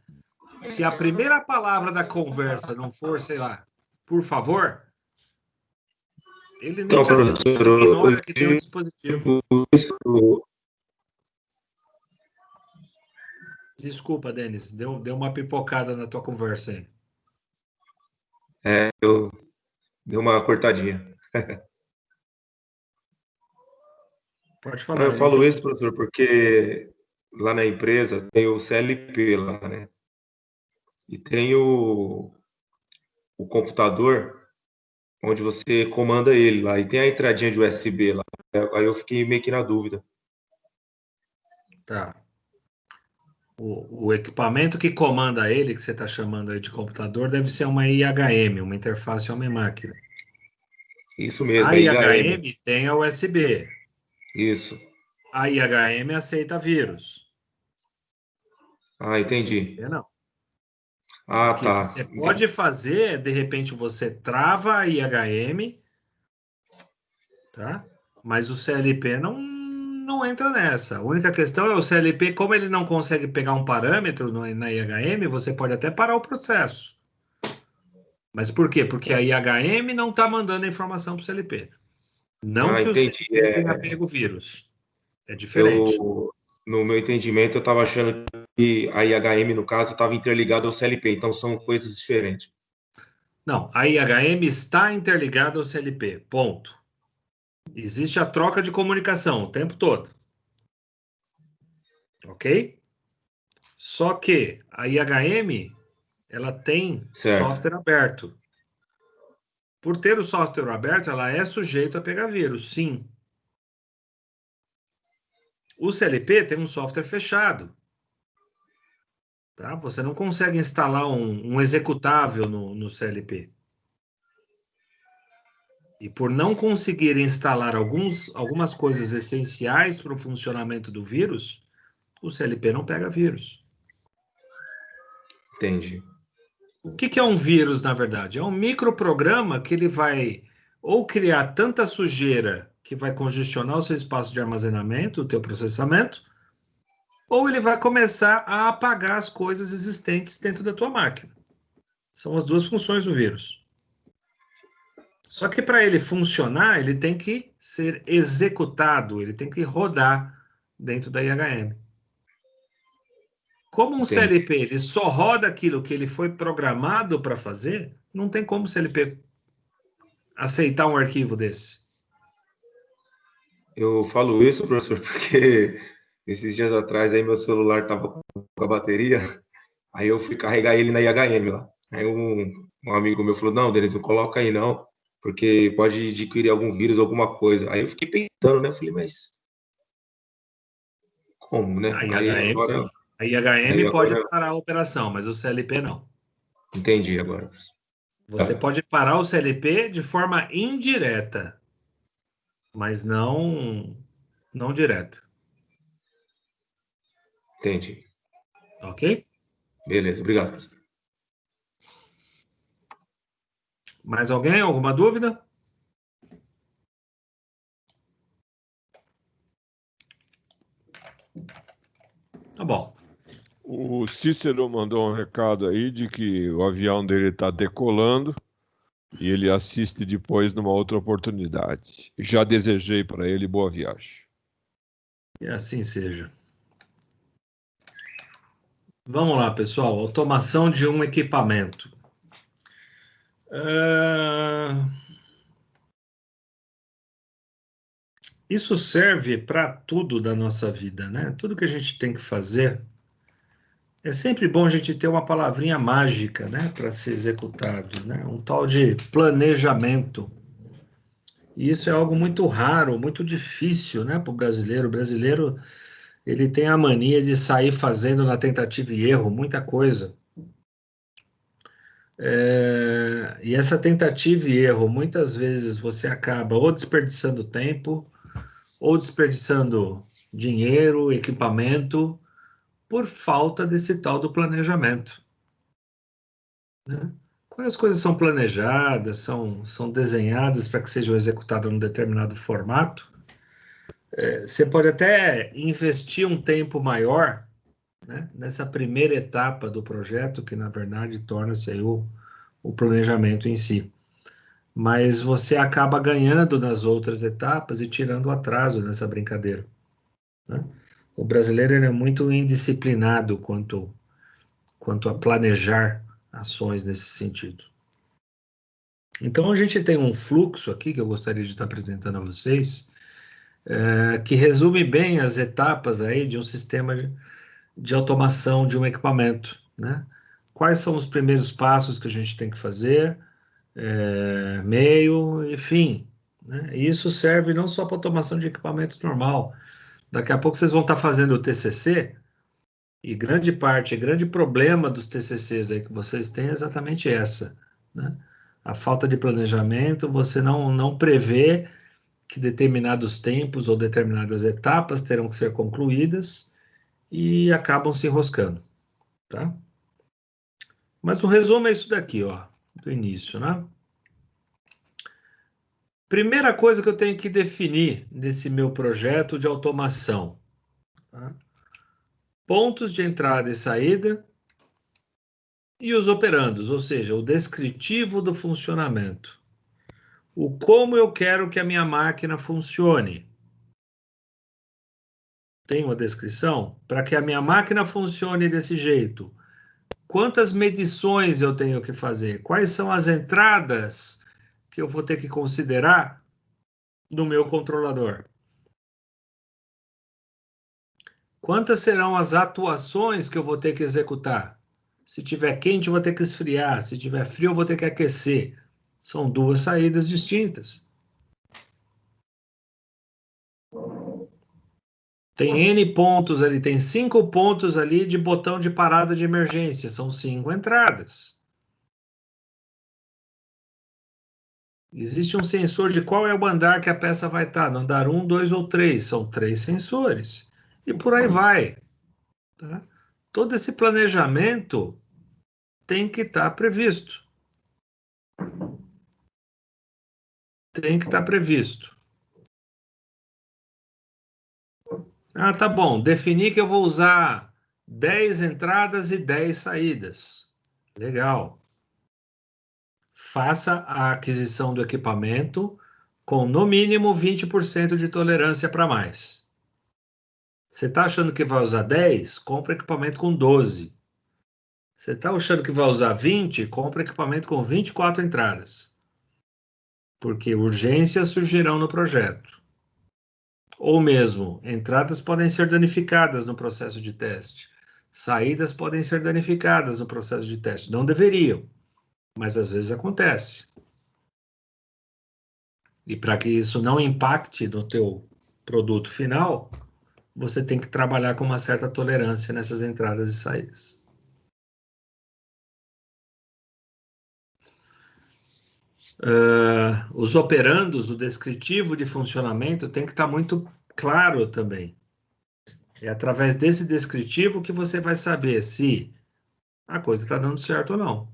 se a primeira palavra da conversa não for, sei lá, por favor, ele nem Então, professor, ignora que tem um dispositivo. Desculpa, Denis, deu uma pipocada na tua conversa aí. Deu uma cortadinha. Pode falar. Eu falo isso, professor, porque lá na empresa tem o CLP lá, né? E tem o computador onde você comanda ele lá. E tem a entradinha de USB lá. Aí eu fiquei meio que na dúvida. Tá. O equipamento que comanda ele, que você está chamando aí de computador, deve ser uma IHM, uma interface homem-máquina. Isso mesmo, A é IHM tem a USB. Isso. A IHM aceita vírus. Ah, entendi. Não. Ah, O que tá. você pode fazer, de repente, você trava a IHM, tá? Mas o CLP não entra nessa. A única questão é o CLP, como ele não consegue pegar um parâmetro na IHM, você pode até parar o processo. Mas por quê? Porque a IHM não está mandando a informação para o CLP. Não que entendi. o CLP tenha pego o vírus. É diferente. No meu entendimento, eu estava achando que a IHM, no caso, estava interligada ao CLP. Então, são coisas diferentes. Não, a IHM está interligada ao CLP. Ponto. Existe a troca de comunicação o tempo todo. Ok? Só que a IHM, ela tem software aberto. Por ter o software aberto, ela é sujeita a pegar vírus, sim. O CLP tem um software fechado. Tá? Você não consegue instalar um executável no CLP. E por não conseguir instalar algumas coisas essenciais para o funcionamento do vírus, o CLP não pega vírus. Entendi. O que é um vírus, na verdade? É um microprograma que ele vai ou criar tanta sujeira que vai congestionar o seu espaço de armazenamento, o teu processamento, ou ele vai começar a apagar as coisas existentes dentro da tua máquina. São as duas funções do vírus. Só que para ele funcionar, ele tem que ser executado, ele tem que rodar dentro da IHM. Como um Entendi. CLP ele só roda aquilo que ele foi programado para fazer, não tem como o CLP aceitar um arquivo desse. Eu falo isso, professor, porque esses dias atrás aí meu celular estava com a bateria, aí eu fui carregar ele na IHM lá. Aí um amigo meu falou, não, Denis, não coloca aí não, porque pode adquirir algum vírus, alguma coisa. Aí eu fiquei pensando, né? Eu falei, mas como, né? A Aí IHM, agora, sim. A IHM aí pode agora parar a operação, mas o CLP não. entendi agora. Você Tá. pode parar o CLP de forma indireta, mas não direta. Entendi. Ok? Beleza, obrigado, professor. Mais alguém? Alguma dúvida? Tá bom. O Cícero mandou um recado aí de que o avião dele está decolando e ele assiste depois numa outra oportunidade. Já desejei para ele boa viagem. E assim seja. Vamos lá, pessoal. Automação de um equipamento. Isso serve para tudo da nossa vida, né? Tudo que a gente tem que fazer. É sempre bom a gente ter uma palavrinha mágica, né, para ser executado, né? Um tal de planejamento. E isso é algo muito raro, muito difícil, né, para o brasileiro. O brasileiro, ele tem a mania de sair fazendo na tentativa e erro muita coisa. E essa tentativa e erro, muitas vezes você acaba ou desperdiçando tempo, ou desperdiçando dinheiro, equipamento, por falta desse tal do planejamento, né? Quando as coisas são planejadas, são desenhadas para que sejam executadas num determinado formato, você pode até investir um tempo maior, né, nessa primeira etapa do projeto, que na verdade torna-se aí o planejamento em si. Mas você acaba ganhando nas outras etapas e tirando o atraso nessa brincadeira, né? O brasileiro ele é muito indisciplinado quanto a planejar ações nesse sentido. Então, a gente tem um fluxo aqui que eu gostaria de estar apresentando a vocês, que resume bem as etapas aí de um sistema de automação de um equipamento, né? Quais são os primeiros passos que a gente tem que fazer, meio e fim, né? E isso serve não só para automação de equipamento normal. Daqui a pouco vocês vão estar fazendo o TCC, e grande problema dos TCCs aí que vocês têm é exatamente essa, né? A falta de planejamento, você não prevê que determinados tempos ou determinadas etapas terão que ser concluídas e acabam se enroscando, tá? Mas o resumo é isso daqui, ó, do início, né? Primeira coisa que eu tenho que definir nesse meu projeto de automação, tá? Pontos de entrada e saída e os operandos, ou seja, o descritivo do funcionamento. O como eu quero que a minha máquina funcione. Tem uma descrição? Para que a minha máquina funcione desse jeito, quantas medições eu tenho que fazer? Quais são as entradas que eu vou ter que considerar no meu controlador? Quantas serão as atuações que eu vou ter que executar? Se tiver quente, eu vou ter que esfriar. Se tiver frio, eu vou ter que aquecer. São duas saídas distintas. Tem N pontos ali, tem 5 pontos ali de botão de parada de emergência. São 5 entradas. Existe um sensor de qual é o andar que a peça vai estar. No andar 1, 2 ou 3. São 3 sensores. E por aí vai. Tá? Todo esse planejamento tem que estar previsto. Tem que estar previsto. Ah, tá bom. Definir que eu vou usar 10 entradas e 10 saídas. Legal. Faça a aquisição do equipamento com, no mínimo, 20% de tolerância para mais. Você está achando que vai usar 10? Compra equipamento com 12. Você está achando que vai usar 20? Compra equipamento com 24 entradas. Porque urgências surgirão no projeto. Ou mesmo, entradas podem ser danificadas no processo de teste. Saídas podem ser danificadas no processo de teste. Não deveriam, mas às vezes acontece. E para que isso não impacte no teu produto final, você tem que trabalhar com uma certa tolerância nessas entradas e saídas. Os operandos do descritivo de funcionamento tem que estar muito claro também. É através desse descritivo que você vai saber se a coisa está dando certo ou não.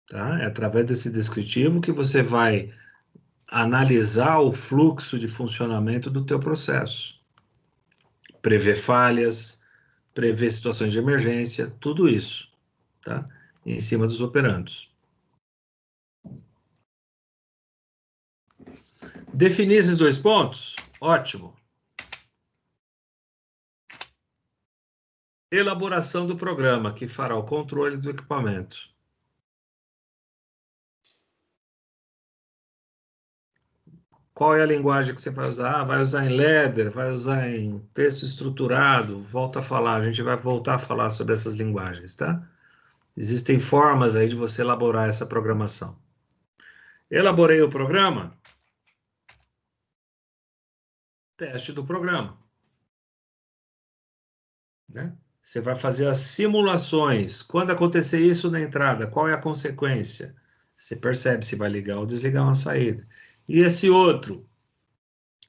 Tá? É através desse descritivo que você vai analisar o fluxo de funcionamento do teu processo. Prever falhas, prever situações de emergência, tudo isso, tá? Em cima dos operandos. Definir esses 2 pontos? Ótimo. Elaboração do programa, que fará o controle do equipamento. Qual é a linguagem que você vai usar? Ah, vai usar em Ladder, vai usar em texto estruturado. Volta a falar, a gente vai voltar a falar sobre essas linguagens, tá? Existem formas aí de você elaborar essa programação. Elaborei o programa? Teste do programa. Né? Você vai fazer as simulações. Quando acontecer isso na entrada, qual é a consequência? Você percebe se vai ligar ou desligar uma saída. E esse outro?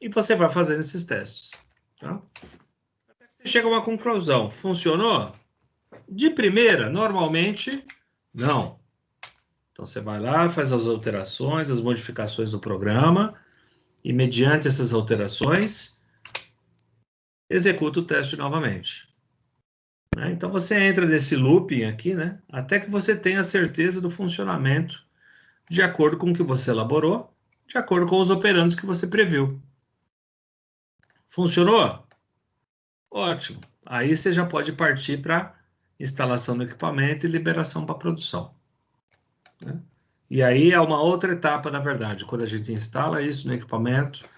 E você vai fazendo esses testes. Tá? Até que você chega a uma conclusão. Funcionou? De primeira, normalmente, não. Então, você vai lá, faz as alterações, as modificações do programa, e mediante essas alterações, executa o teste novamente. Então, você entra nesse looping aqui, né, até que você tenha certeza do funcionamento de acordo com o que você elaborou, de acordo com os operandos que você previu. Funcionou? Ótimo. Aí você já pode partir para instalação do equipamento e liberação para produção. Né? E aí é uma outra etapa, na verdade, quando a gente instala isso no equipamento,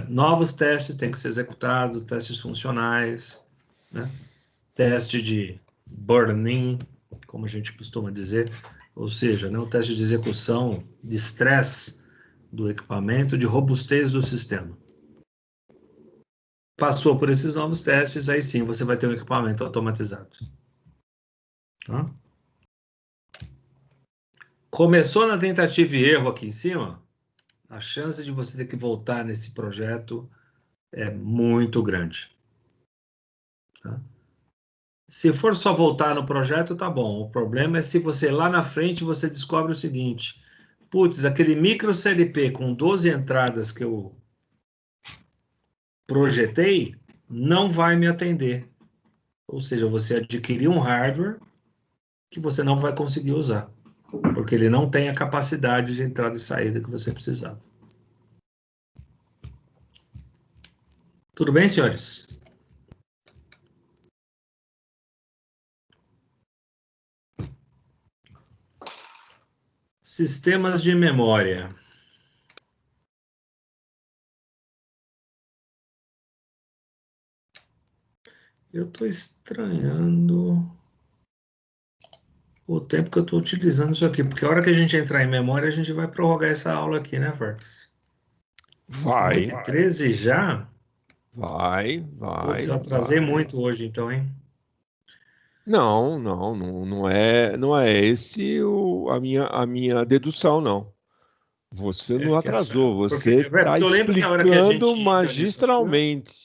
novos testes têm que ser executados, testes funcionais, né? Teste de burn-in, como a gente costuma dizer, ou seja, né, o teste de execução de estresse do equipamento, de robustez do sistema. Passou por esses novos testes, aí sim você vai ter um equipamento automatizado. Tá? Começou na tentativa e erro aqui em cima, a chance de você ter que voltar nesse projeto é muito grande. Tá? Se for só voltar no projeto, tá bom. O problema é se você lá na frente você descobre o seguinte: putz, aquele micro CLP com 12 entradas que eu projetei não vai me atender. Ou seja, você adquiriu um hardware que você não vai conseguir usar, porque ele não tem a capacidade de entrada e saída que você precisava. Tudo bem, senhores? Sistemas de memória. Eu estou estranhando o tempo que eu estou utilizando isso aqui, porque a hora que a gente entrar em memória, a gente vai prorrogar essa aula aqui, né, Vargas? Vai, 8h13 já? vai. Putz, eu atrasei vai. muito hoje, então, hein? Não é esse a minha dedução, não. Você não Que essa, atrasou, você está porque eu lembro que a hora que a explicando gente entra nisso aqui, magistralmente.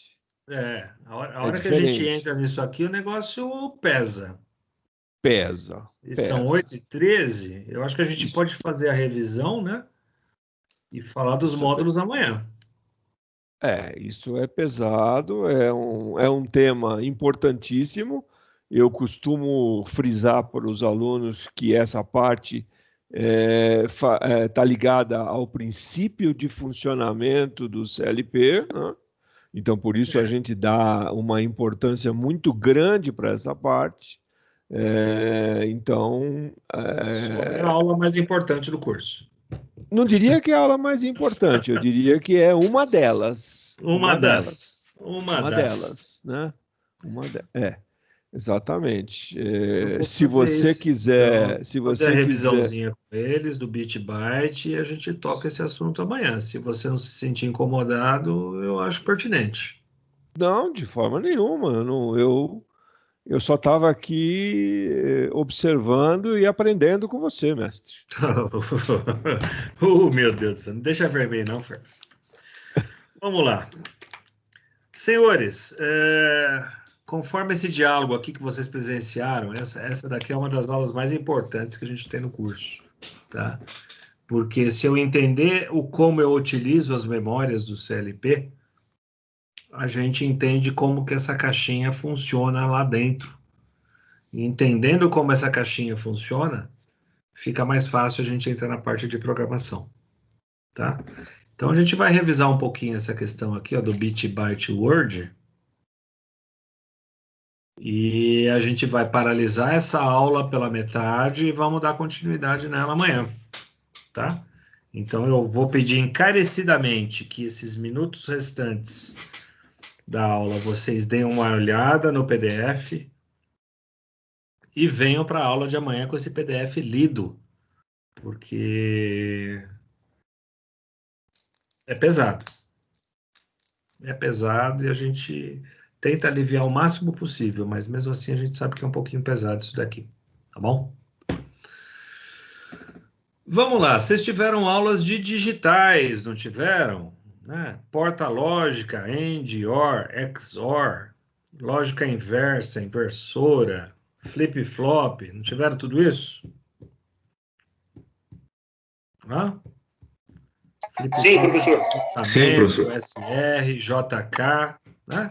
a É hora que a gente diferente. entra nisso aqui, o negócio pesa. Pesa, E são pesa. 8h13, eu acho que a gente Isso, pode fazer a revisão, né? E falar dos isso módulos amanhã. isso é pesado, é um tema importantíssimo. Eu costumo frisar para os alunos que essa parte está ligada ao princípio de funcionamento do CLP, né? Então, por isso, a gente dá uma importância muito grande para essa parte. Então, Só é a aula mais importante do curso. não diria que é a aula mais importante, eu diria que é uma delas. Uma das, Né? Exatamente. Eu vou Se fazer você isso, então. quiser, se Vou fazer a você quiser, revisãozinha com eles do Bit Byte e a gente toca esse assunto amanhã. Se você não se sentir incomodado, eu acho pertinente. não, de forma nenhuma. Eu só estava aqui observando e aprendendo com você, mestre. Meu Deus do céu, não deixa vermelho não, Fergus. Vamos lá. Senhores, conforme esse diálogo aqui que vocês presenciaram, essa daqui é uma das aulas mais importantes que a gente tem no curso, tá? Porque se eu entender como eu utilizo as memórias do CLP, a gente entende como que essa caixinha funciona lá dentro. E entendendo como essa caixinha funciona, fica mais fácil a gente entrar na parte de programação, tá? Então a gente vai revisar um pouquinho essa questão aqui, ó, do Bit Byte Word. E a gente vai paralisar essa aula pela metade e vamos dar continuidade nela amanhã, tá? Então eu vou pedir encarecidamente que esses minutos restantes da aula vocês deem uma olhada no PDF e venham para a aula de amanhã com esse PDF lido, porque é pesado. É pesado e a gente tenta aliviar o máximo possível, mas mesmo assim a gente sabe que é um pouquinho pesado isso daqui, tá bom? Vamos lá, vocês tiveram aulas de digitais, não tiveram? Né? Porta lógica, AND, OR, XOR, lógica inversa, inversora, flip-flop, não tiveram tudo isso? Hã? Sim, professor. Sim, professor. SR, JK, né?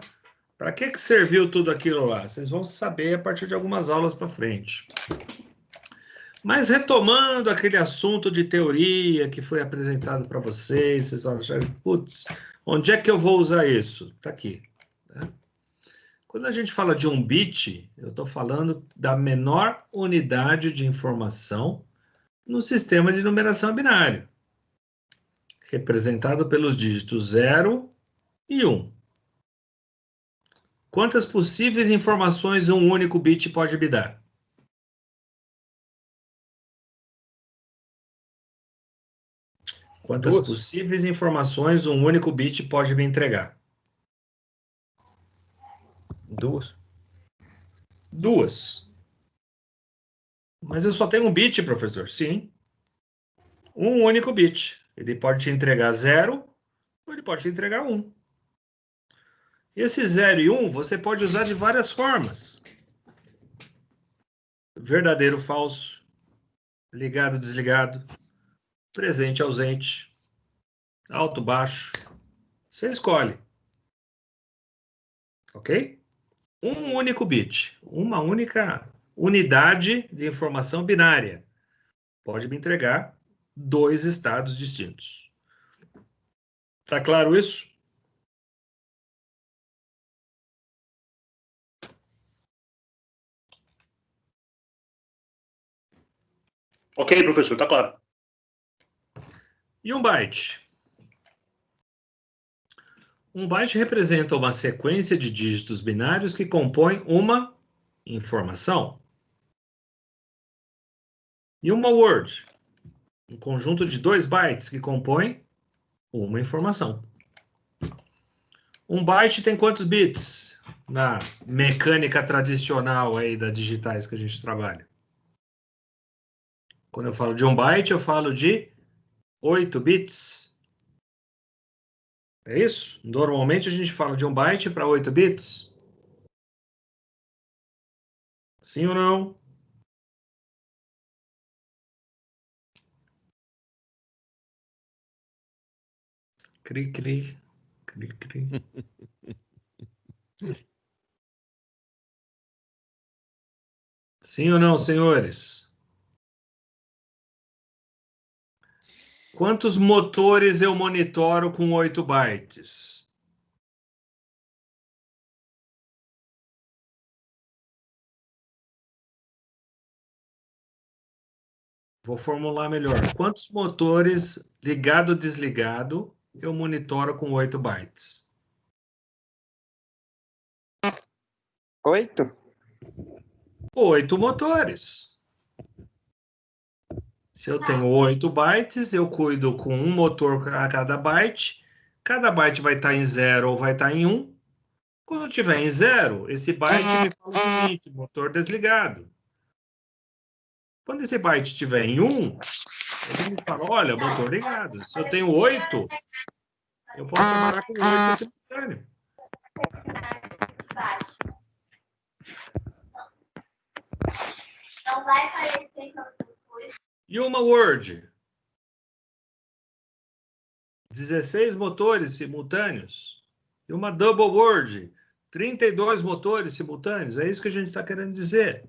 Para que serviu tudo aquilo lá? Vocês vão saber a partir de algumas aulas para frente. Mas retomando aquele assunto de teoria que foi apresentado para vocês, vocês acharam, putz, onde é que eu vou usar isso? Está aqui. Né? Quando a gente fala de um bit, eu estou falando da menor unidade de informação no sistema de numeração binário, representado pelos dígitos 0 e 1. Quantas possíveis informações um único bit pode me dar? Quantas possíveis informações um único bit pode me entregar? Duas. Mas eu só tenho um bit, professor? Sim. Um único bit. Ele pode te entregar 0 ou ele pode te entregar 1. Esse 0 e 1 você pode usar de várias formas. Verdadeiro, falso, ligado, desligado, presente, ausente, alto, baixo. Você escolhe. Ok? Um único bit, uma única unidade de informação binária pode me entregar 2 estados distintos. Tá claro isso? Ok, professor, tá claro. E um byte? Um byte representa uma sequência de dígitos binários que compõem uma informação. E uma word? Um conjunto de 2 bytes que compõem Uma informação. Um byte tem quantos bits na mecânica tradicional aí das digitais que a gente trabalha? Quando eu falo de um byte, eu falo de 8 bits. É isso? Normalmente a gente fala de um byte para 8 bits. Sim ou não? Cri, cri. Cri, cri. Sim ou não, senhores? Quantos motores eu monitoro com 8 bytes? Vou formular melhor. Quantos motores ligado ou desligado eu monitoro com 8 bytes? 8? 8 motores. Se eu tenho 8 bytes, eu cuido com um motor a cada byte. Cada byte vai estar em 0 ou vai estar em 1. Quando estiver em 0, esse byte me fala o seguinte, motor desligado. Quando esse byte estiver em 1, ele me fala, olha, motor ligado. Se eu tenho 8, eu posso trabalhar com 8 simultâneo. Não vai parecer que E uma Word? 16 motores simultâneos. E uma Double Word? 32 motores simultâneos. É isso que a gente está querendo dizer.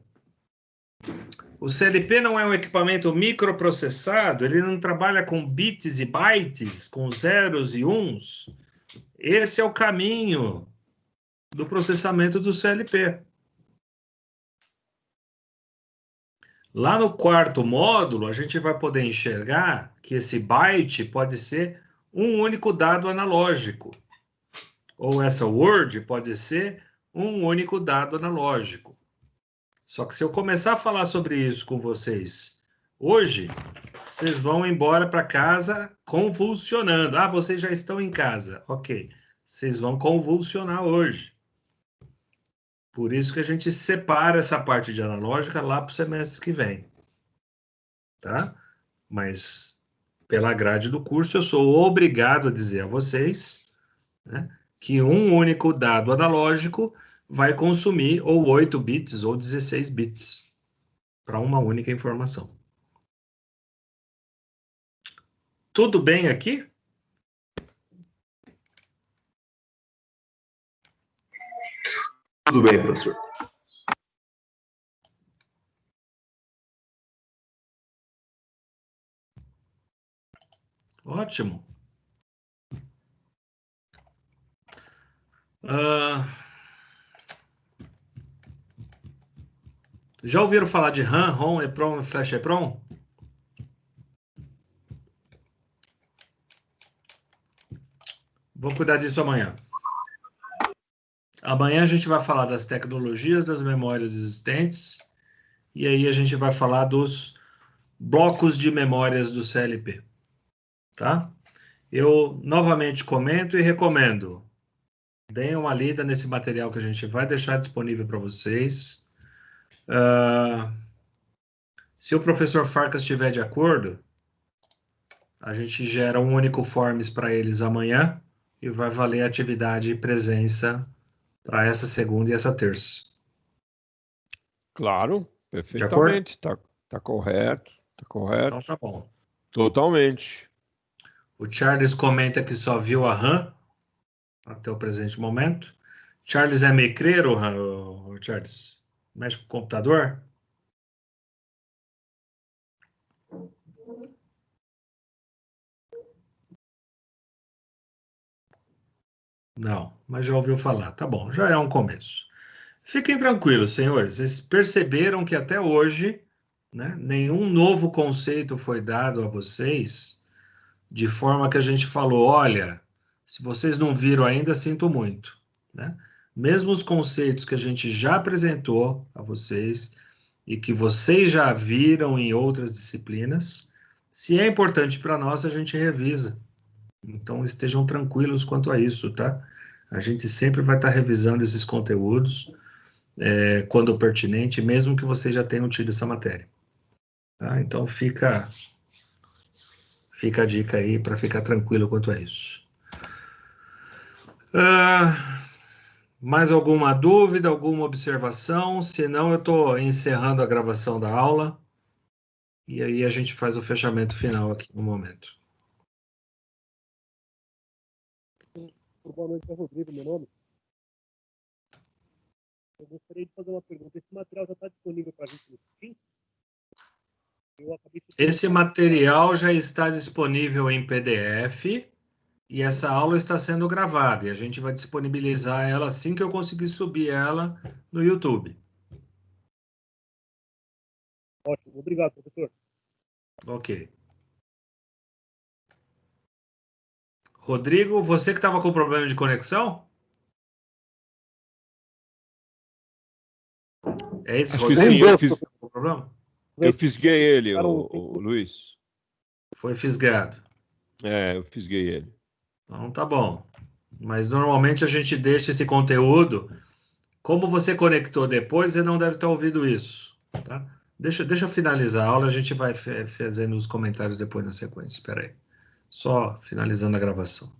O CLP não é um equipamento microprocessado, ele não trabalha com bits e bytes, com zeros e uns. Esse é o caminho do processamento do CLP. Lá no quarto módulo, a gente vai poder enxergar que esse byte pode ser um único dado analógico. Ou essa word pode ser um único dado analógico. Só que se eu começar a falar sobre isso com vocês hoje, vocês vão embora para casa convulsionando. Ah, vocês já estão em casa. Ok. Vocês vão convulsionar hoje. Por isso que a gente separa essa parte de analógica lá para o semestre que vem. Tá? Mas, pela grade do curso, eu sou obrigado a dizer a vocês, né, que um único dado analógico vai consumir ou 8 bits ou 16 bits para uma única informação. Tudo bem aqui? Tudo bem, professor. Ótimo. Já ouviram falar de RAM, ROM, EPROM e Flash EPROM? Vou cuidar disso amanhã. Amanhã a gente vai falar das tecnologias das memórias existentes e aí a gente vai falar dos blocos de memórias do CLP. Tá? Eu novamente comento e recomendo. Deem uma lida nesse material que a gente vai deixar disponível para vocês. Se o professor Farkas estiver de acordo, a gente gera um único forms para eles amanhã e vai valer a atividade e presença para essa segunda e essa terça. Claro, perfeitamente. Está correto, está correto. Então tá bom. Totalmente. O Charles comenta que só viu a RAM até o presente momento. Charles é mecreiro, Charles? Mexe com o computador? Não, mas já ouviu falar. Tá bom, já é um começo. Fiquem tranquilos, senhores. Vocês perceberam que até hoje, né, nenhum novo conceito foi dado a vocês, de forma que a gente falou, olha, se vocês não viram ainda, sinto muito. Né? Mesmo os conceitos que a gente já apresentou a vocês e que vocês já viram em outras disciplinas, se é importante para nós, a gente revisa. Então, estejam tranquilos quanto a isso, tá? A gente sempre vai estar revisando esses conteúdos, quando pertinente, mesmo que vocês já tenham tido essa matéria. Tá? Então, fica a dica aí para ficar tranquilo quanto a isso. Mais alguma dúvida, alguma observação? Se não, eu estou encerrando a gravação da aula e aí a gente faz o fechamento final aqui no momento. Boa noite, é Rodrigo, meu nome. Eu gostaria de fazer uma pergunta. Esse material já está disponível para a gente no Teams? Esse material já está disponível em PDF e essa aula está sendo gravada e a gente vai disponibilizar ela assim que eu conseguir subir ela no YouTube. Ótimo, obrigado, professor. Ok. Rodrigo, você que estava com problema de conexão? É esse, Acho que Rodrigo? sim, eu fisguei ele, o Luiz. Foi fisgado. Eu fisguei ele. Então tá bom. Mas normalmente a gente deixa esse conteúdo. Como você conectou depois, você não deve ter ouvido isso. Tá? Deixa eu finalizar a aula, a gente vai fazendo os comentários depois na sequência. Espera aí. Só finalizando a gravação.